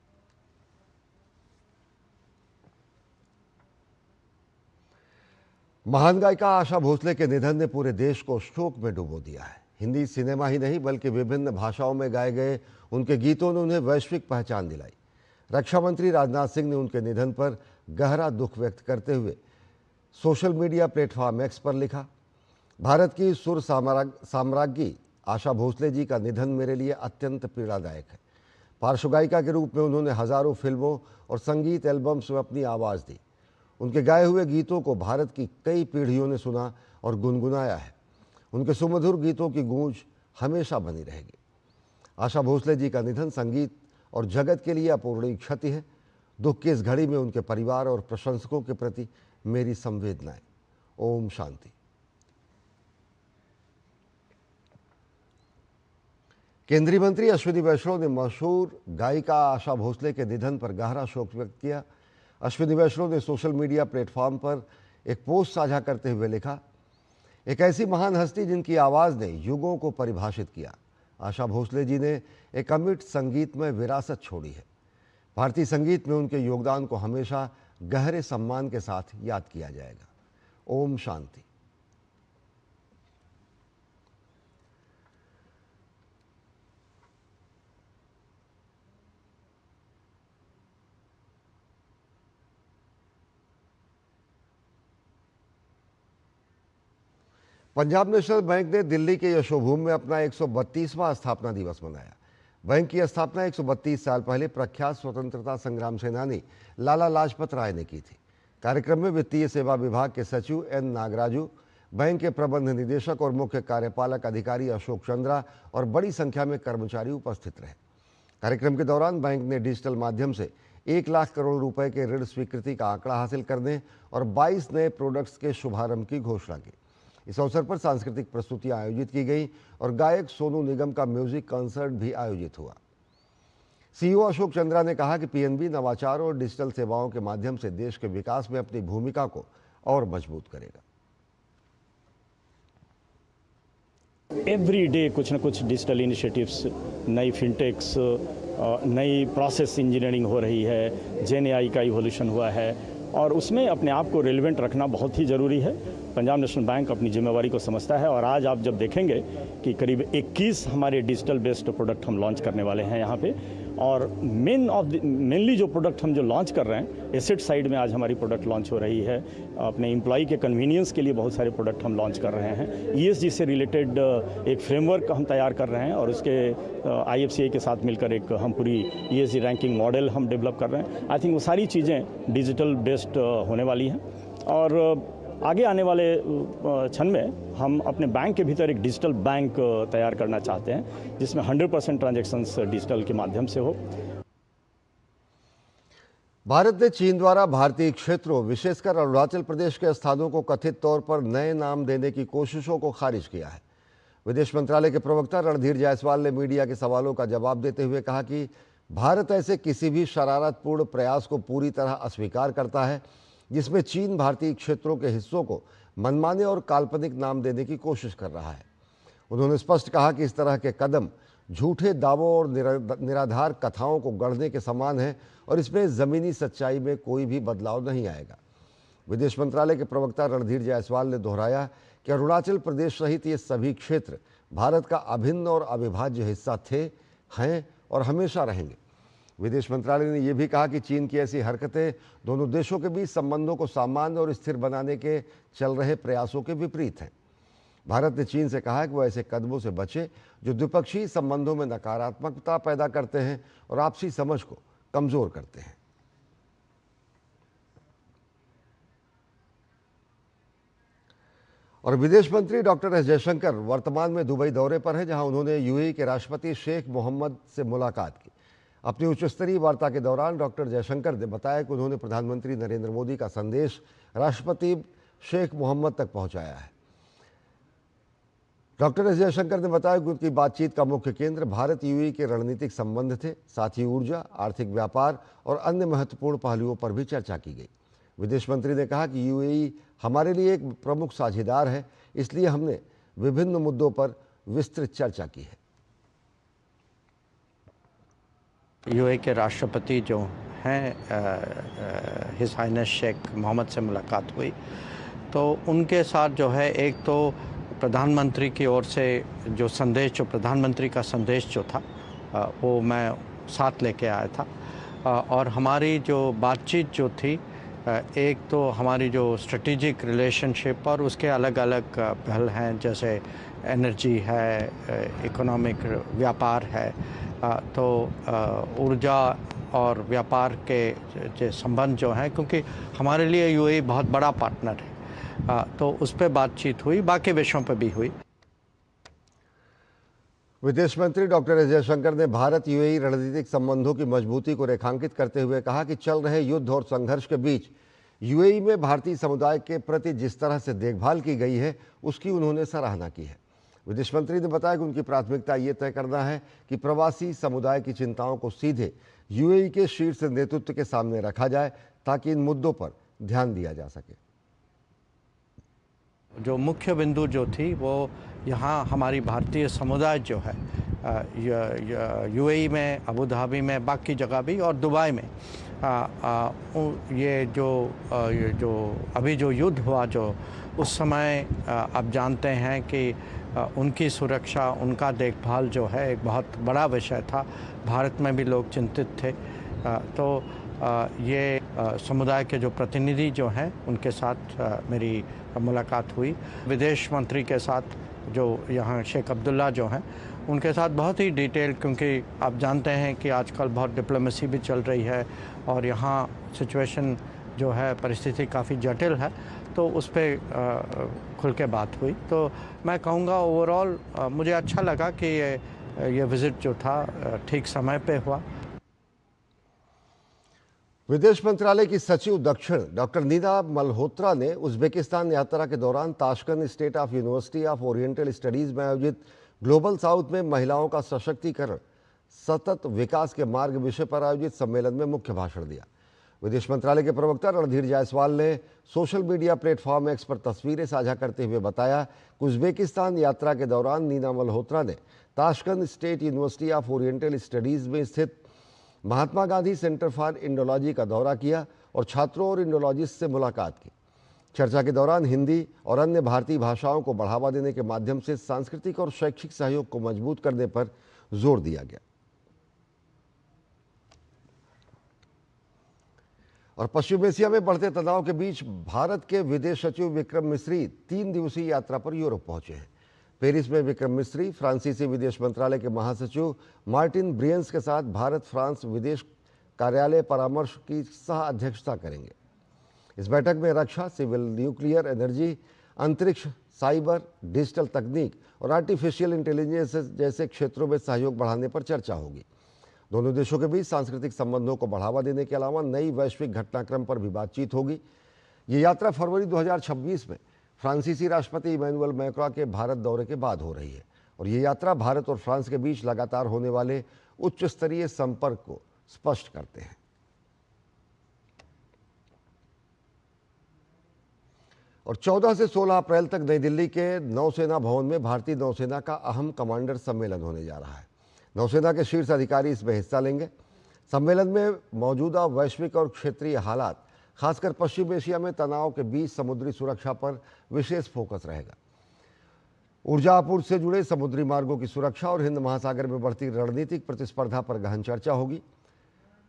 S1: महान गायिका आशा भोसले के निधन ने पूरे देश को शोक में डुबो दिया है। हिंदी सिनेमा ही नहीं बल्कि विभिन्न भाषाओं में गाए गए उनके गीतों ने उन्हें वैश्विक पहचान दिलाई। रक्षा मंत्री राजनाथ सिंह ने उनके निधन पर गहरा दुख व्यक्त करते हुए सोशल मीडिया प्लेटफॉर्म एक्स पर लिखा, भारत की सुर साम्राज्ञी आशा भोसले जी का निधन मेरे लिए अत्यंत पीड़ादायक है। पार्श्व गायिका के रूप में उन्होंने हजारों फिल्मों और संगीत एल्बम्स में अपनी आवाज़ दी। उनके गाए हुए गीतों को भारत की कई पीढ़ियों ने सुना और गुनगुनाया है। उनके सुमधुर गीतों की गूंज हमेशा बनी रहेगी। आशा भोसले जी का निधन संगीत और जगत के लिए अपूरणीय क्षति है। दुख की इस घड़ी में उनके परिवार और प्रशंसकों के प्रति मेरी संवेदनाएं। ओम शांति। केंद्रीय मंत्री अश्विनी वैष्णव ने मशहूर गायिका आशा भोसले के निधन पर गहरा शोक व्यक्त किया। अश्विनी वैष्णव ने सोशल मीडिया प्लेटफॉर्म पर एक पोस्ट साझा करते हुए लिखा, एक ऐसी महान हस्ती जिनकी आवाज़ ने युगों को परिभाषित किया। आशा भोसले जी ने एक अमिट संगीतमय विरासत छोड़ी है। भारतीय संगीत में उनके योगदान को हमेशा गहरे सम्मान के साथ याद किया जाएगा। ओम शांति। पंजाब नेशनल बैंक ने दिल्ली के यशोभूमि में अपना 132वां स्थापना दिवस मनाया। बैंक की स्थापना 132 साल पहले प्रख्यात स्वतंत्रता संग्राम सेनानी लाला लाजपत राय ने की थी। कार्यक्रम में वित्तीय सेवा विभाग के सचिव एन नागराजू, बैंक के प्रबंध निदेशक और मुख्य कार्यपालक अधिकारी अशोक चंद्रा और बड़ी संख्या में कर्मचारी उपस्थित रहे। कार्यक्रम के दौरान बैंक ने डिजिटल माध्यम से 1 लाख करोड़ रुपए के ऋण स्वीकृति का आंकड़ा हासिल करने और 22 नए प्रोडक्ट्स के शुभारंभ की घोषणा की। इस अवसर पर सांस्कृतिक प्रस्तुतियां आयोजित की गई और गायक सोनू निगम का म्यूजिक कॉन्सर्ट भी आयोजित हुआ। सीईओ अशोक चंद्रा ने कहा कि पीएनबी नवाचार और डिजिटल सेवाओं के माध्यम से देश के विकास में अपनी भूमिका को और मजबूत करेगा।
S18: एवरी डे कुछ न कुछ डिजिटल इनिशिएटिव्स, नई फिनटेक्स, नई प्रोसेस इंजीनियरिंग हो रही है, जेन एआई का इवोल्यूशन हुआ है और उसमें अपने आप को रेलिवेंट रखना बहुत ही ज़रूरी है। पंजाब नेशनल बैंक अपनी जिम्मेवारी को समझता है और आज आप जब देखेंगे कि करीब 21 हमारे डिजिटल बेस्ड प्रोडक्ट हम लॉन्च करने वाले हैं यहाँ पे, और मेनली जो प्रोडक्ट हम जो लॉन्च कर रहे हैं एसेट साइड में आज हमारी प्रोडक्ट लॉन्च हो रही है। अपने एम्प्लॉई के कन्वीनियंस के लिए बहुत सारे प्रोडक्ट हम लॉन्च कर रहे हैं। ईएसजी से रिलेटेड एक फ्रेमवर्क हम तैयार कर रहे हैं और उसके IFCI के साथ मिलकर एक हम पूरी ईएसजी रैंकिंग मॉडल हम डेवलप कर रहे हैं। आई थिंक वो सारी चीज़ें डिजिटल बेस्ड होने वाली हैं और आगे आने वाले क्षण में हम अपने बैंक के भीतर एक डिजिटल बैंक तैयार करना चाहते हैं जिसमें 100% ट्रांजैक्शंस डिजिटल के माध्यम से हो।
S1: भारत ने चीन द्वारा भारतीय क्षेत्रों विशेषकर अरुणाचल प्रदेश के स्थानों को कथित तौर पर नए नाम देने की कोशिशों को खारिज किया है। विदेश मंत्रालय के प्रवक्ता रणधीर जायसवाल ने मीडिया के सवालों का जवाब देते हुए कहा कि भारत ऐसे किसी भी शरारतपूर्ण प्रयास को पूरी तरह अस्वीकार करता है जिसमें चीन भारतीय क्षेत्रों के हिस्सों को मनमाने और काल्पनिक नाम देने की कोशिश कर रहा है। उन्होंने स्पष्ट कहा कि इस तरह के कदम झूठे दावों और निराधार कथाओं को गढ़ने के समान है और इसमें ज़मीनी सच्चाई में कोई भी बदलाव नहीं आएगा। विदेश मंत्रालय के प्रवक्ता रणधीर जायसवाल ने दोहराया कि अरुणाचल प्रदेश सहित ये सभी क्षेत्र भारत का अभिन्न और अविभाज्य हिस्सा थे, हैं और हमेशा रहेंगे। विदेश मंत्रालय ने यह भी कहा कि चीन की ऐसी हरकतें दोनों देशों के बीच संबंधों को सामान्य और स्थिर बनाने के चल रहे प्रयासों के विपरीत हैं। भारत ने चीन से कहा है कि वह ऐसे कदमों से बचे जो द्विपक्षीय संबंधों में नकारात्मकता पैदा करते हैं और आपसी समझ को कमजोर करते हैं। और विदेश मंत्री डॉक्टर एस जयशंकर वर्तमान में दुबई दौरे पर हैं, जहां उन्होंने यूएई के राष्ट्रपति शेख मोहम्मद से मुलाकात की। अपनी उच्च स्तरीय वार्ता के दौरान डॉक्टर जयशंकर ने बताया कि उन्होंने प्रधानमंत्री नरेंद्र मोदी का संदेश राष्ट्रपति शेख मोहम्मद तक पहुंचाया है। डॉक्टर एस जयशंकर ने बताया कि उनकी बातचीत का मुख्य केंद्र भारत यूएई के रणनीतिक संबंध थे, साथ ही ऊर्जा, आर्थिक व्यापार और अन्य महत्वपूर्ण पहलुओं पर भी चर्चा की गई। विदेश मंत्री ने कहा कि यूएई हमारे लिए एक प्रमुख साझेदार है, इसलिए हमने विभिन्न मुद्दों पर विस्तृत चर्चा की है।
S19: यूएई के राष्ट्रपति जो हैं हिज हाइनेस शेख मोहम्मद से मुलाकात हुई, तो उनके साथ जो है एक तो प्रधानमंत्री की ओर से जो संदेश, जो प्रधानमंत्री का संदेश जो था वो मैं साथ लेके आया था और हमारी जो बातचीत जो थी, एक तो हमारी जो स्ट्रेटेजिक रिलेशनशिप और उसके अलग अलग पहल हैं, जैसे एनर्जी है, इकोनॉमिक व्यापार है, तो ऊर्जा और व्यापार के संबंध जो हैं, क्योंकि हमारे लिए यूएई बहुत बड़ा पार्टनर है, तो उस पर बातचीत हुई, बाकी विषयों पर भी हुई।
S1: विदेश मंत्री डॉक्टर एस जयशंकर ने भारत यूएई रणनीतिक संबंधों की मजबूती को रेखांकित करते हुए कहा कि चल रहे युद्ध और संघर्ष के बीच यूएई में भारतीय समुदाय के प्रति जिस तरह से देखभाल की गई है, उसकी उन्होंने सराहना की है। विदेश मंत्री ने बताया कि उनकी प्राथमिकता ये तय करना है कि प्रवासी समुदाय की चिंताओं को सीधे यूएई के शीर्ष नेतृत्व के सामने रखा जाए, ताकि इन मुद्दों पर ध्यान दिया जा सके।
S19: जो मुख्य बिंदु जो थी वो यहाँ हमारी भारतीय समुदाय जो है यूएई में, अबू धाबी में, बाकी जगह भी और दुबई में ये जो अभी जो युद्ध हुआ, जो उस समय आप जानते हैं कि उनकी सुरक्षा, उनका देखभाल जो है एक बहुत बड़ा विषय था। भारत में भी लोग चिंतित थे, तो ये समुदाय के जो प्रतिनिधि जो हैं उनके साथ मेरी मुलाकात हुई। विदेश मंत्री के साथ जो यहाँ शेख अब्दुल्ला जो हैं उनके साथ बहुत ही डिटेल, क्योंकि आप जानते हैं कि आजकल बहुत डिप्लोमेसी भी चल रही है और यहाँ सिचुएशन जो है, परिस्थिति काफ़ी जटिल है, तो उस पर खुल के बात हुई। तो मैं कहूँगा ओवरऑल मुझे अच्छा लगा कि ये विज़िट जो था ठीक समय पे हुआ।
S1: विदेश मंत्रालय की सचिव दक्षिण डॉक्टर नीना मल्होत्रा ने उज्बेकिस्तान यात्रा के दौरान Tashkent state of university of oriental studies में आयोजित ग्लोबल साउथ में महिलाओं का सशक्तिकरण सतत विकास के मार्ग विषय पर आयोजित सम्मेलन में मुख्य भाषण दिया। विदेश मंत्रालय के प्रवक्ता रणधीर जायसवाल ने सोशल मीडिया प्लेटफॉर्म एक्स पर तस्वीरें साझा करते हुए बताया कि उज्बेकिस्तान यात्रा के दौरान नीना मल्होत्रा ने Tashkent state university of oriental studies में स्थित Mahatma Gandhi centre for Indology का दौरा किया और छात्रों और इंडोलॉजिस्ट से मुलाकात की। चर्चा के दौरान हिंदी और अन्य भारतीय भाषाओं को बढ़ावा देने के माध्यम से सांस्कृतिक और शैक्षिक सहयोग को मजबूत करने पर जोर दिया गया। और पश्चिम एशिया में बढ़ते तनाव के बीच भारत के विदेश सचिव विक्रम मिस्री 3 दिवसीय यात्रा पर यूरोप पहुंचे हैं। पेरिस में विक्रम मिस्री फ्रांसीसी विदेश मंत्रालय के महासचिव मार्टिन ब्रियंस के साथ भारत फ्रांस विदेश कार्यालय परामर्श की सह अध्यक्षता करेंगे। इस बैठक में रक्षा, सिविल, न्यूक्लियर एनर्जी, अंतरिक्ष, साइबर, डिजिटल तकनीक और आर्टिफिशियल इंटेलिजेंस जैसे क्षेत्रों में सहयोग बढ़ाने पर चर्चा होगी। दोनों देशों के बीच सांस्कृतिक संबंधों को बढ़ावा देने के अलावा नई वैश्विक घटनाक्रम पर भी बातचीत होगी। ये यात्रा फरवरी 2026 में फ्रांसीसी राष्ट्रपति इमैनुअल मैक्रों के भारत दौरे के बाद हो रही है और ये यात्रा भारत और फ्रांस के बीच लगातार होने वाले उच्च स्तरीय संपर्क को स्पष्ट करते हैं। और 14 से 16 अप्रैल तक नई दिल्ली के नौसेना भवन में भारतीय नौसेना का अहम कमांडर सम्मेलन होने जा रहा है। नौसेना के शीर्ष अधिकारी इसमें हिस्सा लेंगे। सम्मेलन में मौजूदा वैश्विक और क्षेत्रीय हालात, खासकर पश्चिम एशिया में तनाव के बीच समुद्री सुरक्षा पर विशेष फोकस रहेगा। ऊर्जा आपूर्ति से जुड़े समुद्री मार्गों की सुरक्षा और हिंद महासागर में बढ़ती रणनीतिक प्रतिस्पर्धा पर गहन चर्चा होगी।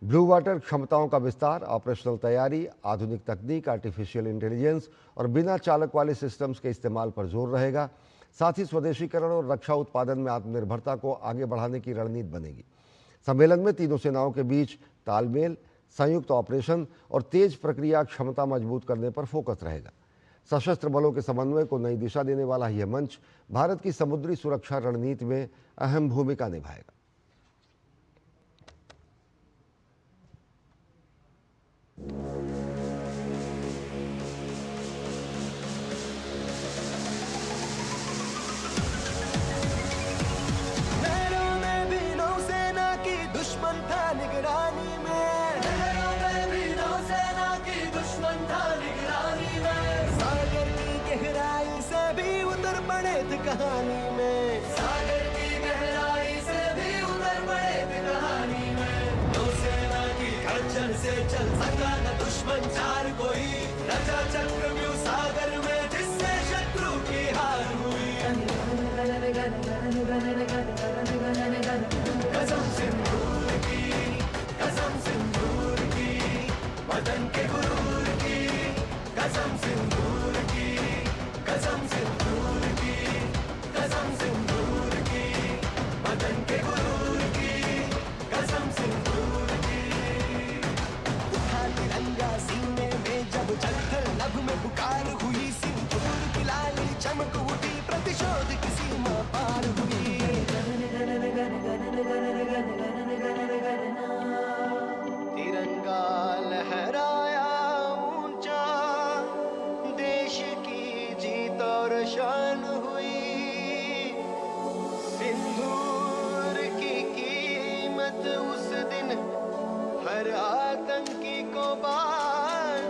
S1: ब्लू वाटर क्षमताओं का विस्तार, ऑपरेशनल तैयारी, आधुनिक तकनीक, आर्टिफिशियल इंटेलिजेंस और बिना चालक वाले सिस्टम्स के इस्तेमाल पर जोर रहेगा। साथ ही स्वदेशीकरण और रक्षा उत्पादन में आत्मनिर्भरता को आगे बढ़ाने की रणनीति बनेगी। सम्मेलन में तीनों सेनाओं के बीच तालमेल, संयुक्त ऑपरेशन और तेज प्रक्रिया क्षमता मजबूत करने पर फोकस रहेगा। सशस्त्र बलों के समन्वय को नई दिशा देने वाला यह मंच भारत की समुद्री सुरक्षा रणनीति में अहम भूमिका निभाएगा।
S20: दुश्मन था निगरानी में, नहरों में भी नौसेना की दुश्मन था निगरानी में। सागर की गहराई से भी उतर पड़े थे कहानी में, सागर की गहराई से भी उतर पड़े थे कहानी में। नौसेना की गर्जन से चल सका न दुश्मन चार कोई, रचा चक्रव्यूह सागर में जिससे शत्रु की हार हुई। कसम सिंदूर की, कसम सिंदूर की, वतन के गुरूर की, कसम सिंदूर की, कसम सिंदूर की, कसम सिंदूर की, वतन के गुरूर की, कसम सिंदूर की। उठा तिरंगा सीने में जब जलथल नभ में पुकार हुई, सिंदूर की लाली चमक उठी, प्रतिशोध की सीमा पार हुई। तिरंगा लहराया ऊंचा, देश की जीत और शान हुई। सिंदूर की कीमत उस दिन हर आतंकी को बान।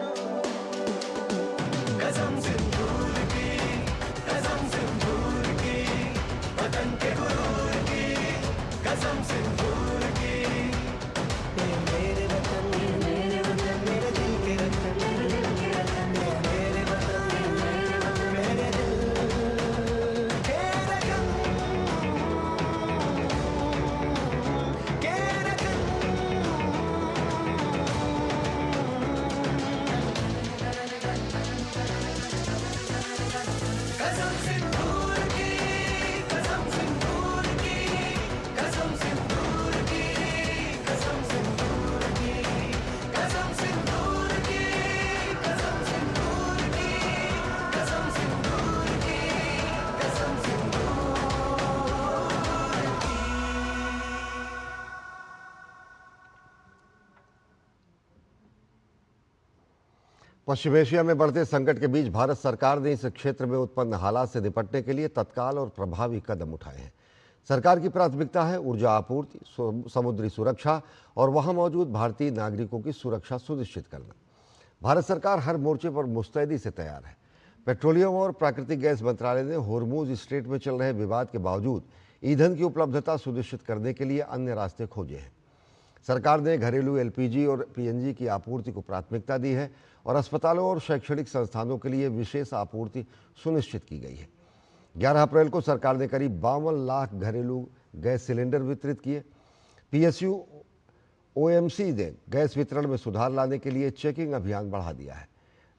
S20: कसम सिंदूर की, कसम सिंदूर की, वतन के गुरूर की, कसम सिंदूर की। मेरे वतन, मेरे वतन, मेरे दिल के रतन, मेरे वतन, मेरे दिल के रतन, के रतन। कसम सिंदूर की, कसम सिंदूर की, कसम सिंदूर
S1: पश्चिम एशिया में बढ़ते संकट के बीच भारत सरकार ने इस क्षेत्र में उत्पन्न हालात से निपटने के लिए तत्काल और प्रभावी कदम उठाए हैं। सरकार की प्राथमिकता है ऊर्जा आपूर्ति, समुद्री सुरक्षा और वहां मौजूद भारतीय नागरिकों की सुरक्षा सुनिश्चित करना। भारत सरकार हर मोर्चे पर मुस्तैदी से तैयार है। पेट्रोलियम और प्राकृतिक गैस मंत्रालय ने होर्मुज स्ट्रेट में चल रहे विवाद के बावजूद ईंधन की उपलब्धता सुनिश्चित करने के लिए अन्य रास्ते खोजे हैं। सरकार ने घरेलू एलपीजी और पीएनजी की आपूर्ति को प्राथमिकता दी है और अस्पतालों और शैक्षणिक संस्थानों के लिए विशेष आपूर्ति सुनिश्चित की गई है। 11 अप्रैल को सरकार ने करीब 52 लाख घरेलू गैस सिलेंडर वितरित किए। पीएसयू ओएमसी ने गैस वितरण में सुधार लाने के लिए चेकिंग अभियान बढ़ा दिया है।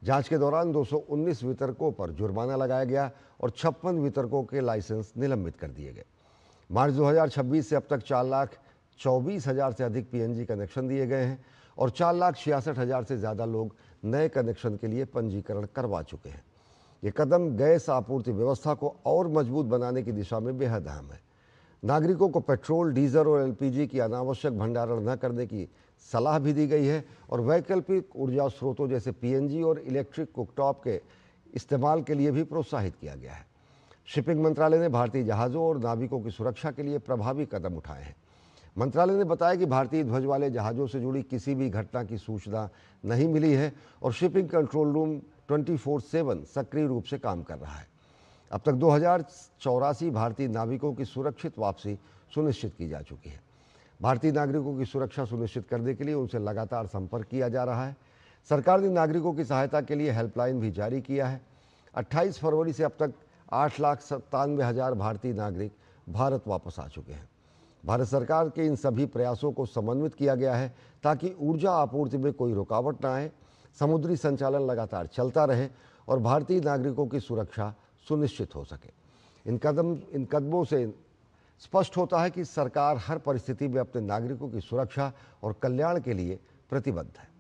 S1: जांच के दौरान 219 वितरकों पर जुर्माना लगाया गया और 56 वितरकों के लाइसेंस निलंबित कर दिए गए। मार्च 2026 से अब तक 4,24,000 से अधिक पीएनजी कनेक्शन दिए गए हैं और 4,66,000 से ज़्यादा लोग नए कनेक्शन के लिए पंजीकरण करवा चुके हैं। ये कदम गैस आपूर्ति व्यवस्था को और मजबूत बनाने की दिशा में बेहद अहम है। नागरिकों को पेट्रोल, डीजल और एलपीजी की अनावश्यक भंडारण न करने की सलाह भी दी गई है और वैकल्पिक ऊर्जा स्रोतों जैसे पीएनजी और इलेक्ट्रिक कुकटॉप के इस्तेमाल के लिए भी प्रोत्साहित किया गया है। शिपिंग मंत्रालय ने भारतीय जहाज़ों और नाविकों की सुरक्षा के लिए प्रभावी कदम उठाए हैं। मंत्रालय ने बताया कि भारतीय ध्वज वाले जहाज़ों से जुड़ी किसी भी घटना की सूचना नहीं मिली है और शिपिंग कंट्रोल रूम 24/7 सक्रिय रूप से काम कर रहा है। अब तक 2084 भारतीय नाविकों की सुरक्षित वापसी सुनिश्चित की जा चुकी है। भारतीय नागरिकों की सुरक्षा सुनिश्चित करने के लिए उनसे लगातार संपर्क किया जा रहा है। सरकार ने नागरिकों की सहायता के लिए हेल्पलाइन भी जारी किया है। 28 फरवरी से अब तक 8,97,000 भारतीय नागरिक भारत वापस आ चुके हैं। भारत सरकार के इन सभी प्रयासों को समन्वित किया गया है ताकि ऊर्जा आपूर्ति में कोई रुकावट न आए, समुद्री संचालन लगातार चलता रहे और भारतीय नागरिकों की सुरक्षा सुनिश्चित हो सके। इन कदमों से स्पष्ट होता है कि सरकार हर परिस्थिति में अपने नागरिकों की सुरक्षा और कल्याण के लिए प्रतिबद्ध है।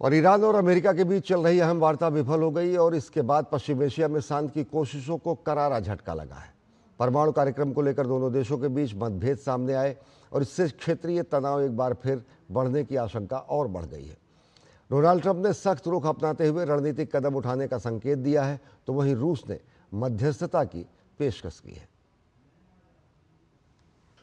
S1: और ईरान और अमेरिका के बीच चल रही अहम वार्ता विफल हो गई और इसके बाद पश्चिम एशिया में शांति की कोशिशों को करारा झटका लगा है। परमाणु कार्यक्रम को लेकर दोनों देशों के बीच मतभेद सामने आए और इससे क्षेत्रीय तनाव एक बार फिर बढ़ने की आशंका और बढ़ गई है। डोनाल्ड ट्रंप ने सख्त रुख अपनाते हुए रणनीतिक कदम उठाने का संकेत दिया है, तो वहीं रूस ने मध्यस्थता की पेशकश की है।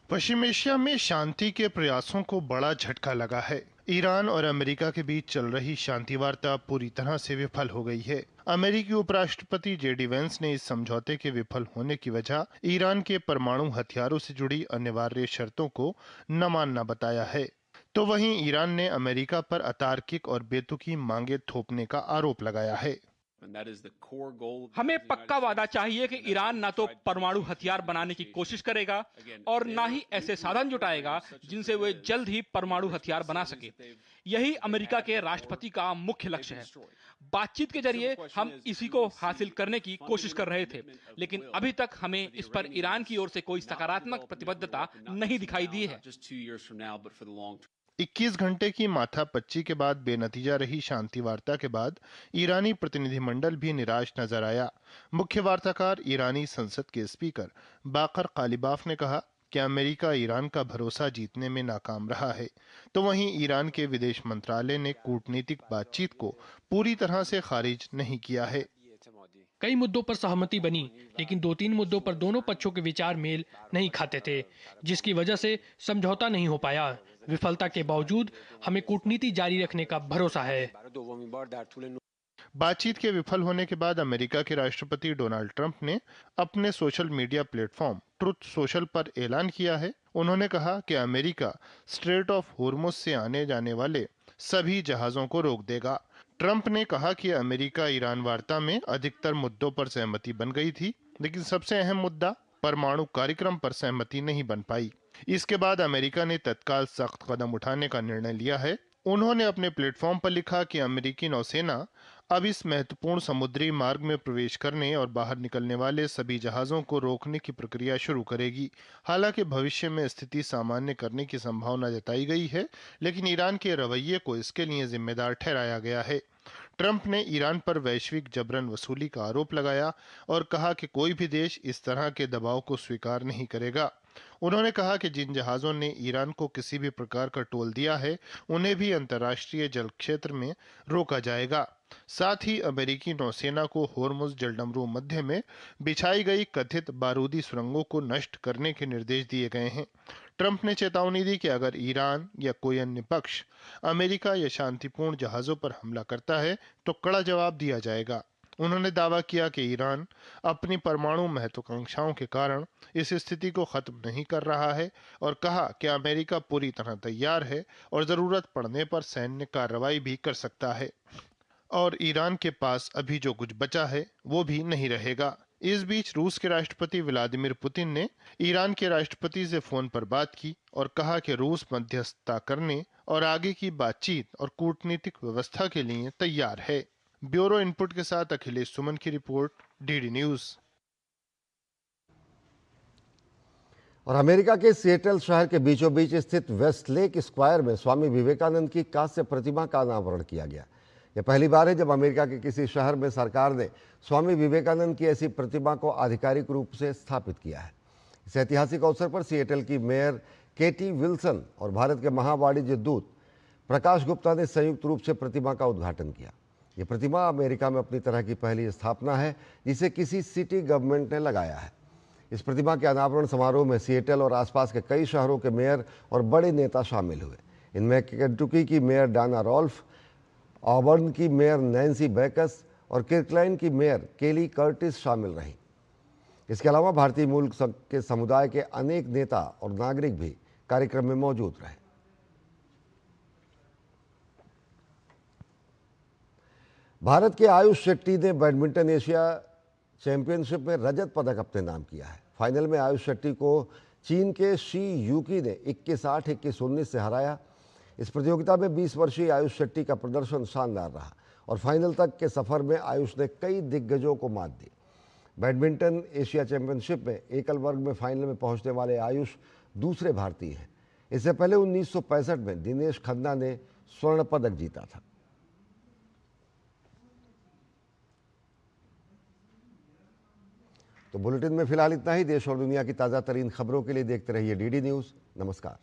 S21: पश्चिम एशिया में शांति के प्रयासों को बड़ा झटका लगा है। ईरान और अमेरिका के बीच चल रही शांति वार्ता पूरी तरह से विफल हो गई है। अमेरिकी उपराष्ट्रपति जेडी वेंस ने इस समझौते के विफल होने की वजह ईरान के परमाणु हथियारों से जुड़ी अनिवार्य शर्तों को न मानना बताया है। तो वहीं ईरान ने अमेरिका पर अतार्किक और बेतुकी मांगे थोपने का आरोप लगाया है।
S22: हमें पक्का वादा चाहिए कि ईरान ना तो परमाणु हथियार बनाने की कोशिश करेगा और ना ही ऐसे साधन जुटाएगा जिनसे वे जल्द ही परमाणु हथियार बना सके। यही अमेरिका के राष्ट्रपति का मुख्य लक्ष्य है। बातचीत के जरिए हम इसी को हासिल करने की कोशिश कर रहे थे, लेकिन अभी तक हमें इस पर ईरान की ओर से कोई सकारात्मक प्रतिबद्धता नहीं दिखाई दी है।
S21: 21 घंटे की माथापच्ची के बाद बेनतीजा रही शांति वार्ता के बाद ईरानी प्रतिनिधिमंडल भी निराश नजर आया। मुख्य वार्ताकार ईरानी संसद के स्पीकर बाकर कालिबाफ ने कहा कि अमेरिका ईरान का भरोसा जीतने में नाकाम रहा है, तो वहीं ईरान के विदेश मंत्रालय ने कूटनीतिक बातचीत को पूरी तरह से खारिज नहीं किया है।
S11: कई मुद्दों पर सहमति बनी, लेकिन 2-3 मुद्दों पर दोनों पक्षों के विचार मेल नहीं खाते थे, जिसकी वजह से समझौता नहीं हो पाया। विफलता के बावजूद हमें कूटनीति जारी रखने का भरोसा है।
S21: बातचीत के विफल होने के बाद अमेरिका के राष्ट्रपति डोनाल्ड ट्रंप ने अपने social media platform truth social पर ऐलान किया है। उन्होंने कहा कि अमेरिका स्ट्रेट ऑफ होर्मुज से आने जाने वाले सभी जहाजों को रोक देगा। ट्रंप ने कहा कि अमेरिका ईरान वार्ता में अधिकतर मुद्दों पर सहमति बन गई थी, लेकिन सबसे अहम मुद्दा परमाणु कार्यक्रम पर सहमति नहीं बन पाई। इसके बाद अमेरिका ने तत्काल सख्त कदम उठाने का निर्णय लिया है। उन्होंने अपने प्लेटफॉर्म पर लिखा कि अमेरिकी नौसेना अब इस महत्वपूर्ण समुद्री मार्ग में प्रवेश करने और बाहर निकलने वाले सभी जहाजों को रोकने की प्रक्रिया शुरू करेगी। हालांकि भविष्य में स्थिति सामान्य करने की संभावना जताई गई है, लेकिन ईरान के रवैये को इसके लिए जिम्मेदार ठहराया गया है। ट्रंप ने ईरान पर वैश्विक जबरन वसूली का आरोप लगाया और कहा कि कोई भी देश इस तरह के दबाव को स्वीकार नहीं करेगा। उन्होंने कहा कि जिन जहाजों ने ईरान को किसी भी प्रकार का टोल दिया है उन्हें भी अंतर्राष्ट्रीय जल क्षेत्र में रोका जाएगा। साथ ही अमेरिकी नौसेना को होर्मुज जलडमरू मध्य में बिछाई गई कथित बारूदी सुरंगों को नष्ट करने के निर्देश दिए गए हैं। ट्रंप ने चेतावनी दी कि अगर ईरान या कोई अन्य पक्ष अमेरिका या शांतिपूर्ण जहाजों पर हमला करता है तो कड़ा जवाब दिया जाएगा। उन्होंने दावा किया कि ईरान अपनी परमाणु महत्वाकांक्षाओं के कारण इस स्थिति को खत्म नहीं कर रहा है और कहा कि अमेरिका पूरी तरह तैयार है और जरूरत पड़ने पर सैन्य कार्रवाई भी कर सकता है और ईरान के पास अभी जो कुछ बचा है वो भी नहीं रहेगा। इस बीच रूस के राष्ट्रपति व्लादिमीर पुतिन ने ईरान के राष्ट्रपति से फोन पर बात की और कहा कि रूस मध्यस्थता करने और आगे की बातचीत और कूटनीतिक व्यवस्था के लिए तैयार है। ब्यूरो इनपुट के साथ अखिलेश सुमन की रिपोर्ट, डीडी न्यूज।
S1: और अमेरिका के सिएटल शहर के बीचों बीच स्थित वेस्टलेक स्क्वायर में स्वामी विवेकानंद की कांस्य प्रतिमा का अनावरण किया गया। यह पहली बार है जब अमेरिका के किसी शहर में सरकार ने स्वामी विवेकानंद की ऐसी प्रतिमा को आधिकारिक रूप से स्थापित किया है। इस ऐतिहासिक अवसर पर सिएटल की मेयर केटी विल्सन और भारत के महावाणिज्य दूत प्रकाश गुप्ता ने संयुक्त रूप से प्रतिमा का उद्घाटन किया। ये प्रतिमा अमेरिका में अपनी तरह की पहली स्थापना है जिसे किसी सिटी गवर्नमेंट ने लगाया है। इस प्रतिमा के अनावरण समारोह में सिएटल और आसपास के कई शहरों के मेयर और बड़े नेता शामिल हुए। इनमें केंटुकी की मेयर डाना रॉल्फ, ऑबर्न की मेयर नैन्सी बैकस और किर्कलैंड की मेयर केली कर्टिस शामिल रहीं। इसके अलावा भारतीय मूल के समुदाय के अनेक नेता और नागरिक भी कार्यक्रम में मौजूद रहे। भारत के आयुष शेट्टी ने बैडमिंटन एशिया चैंपियनशिप में रजत पदक अपने नाम किया है। फाइनल में आयुष शेट्टी को चीन के शी यूकी ने 21-8, 21-19 से हराया। इस प्रतियोगिता में 20 वर्षीय आयुष शेट्टी का प्रदर्शन शानदार रहा और फाइनल तक के सफर में आयुष ने कई दिग्गजों को मात दी। बैडमिंटन एशिया चैंपियनशिप में एकल वर्ग में फाइनल में पहुंचने वाले आयुष दूसरे भारतीय हैं। इससे पहले 1965 में दिनेश खन्ना ने स्वर्ण पदक जीता था। तो बुलेटिन में फिलहाल इतना ही। देश और दुनिया की ताज़ा तरीन खबरों के लिए देखते रहिए डीडी न्यूज़। नमस्कार।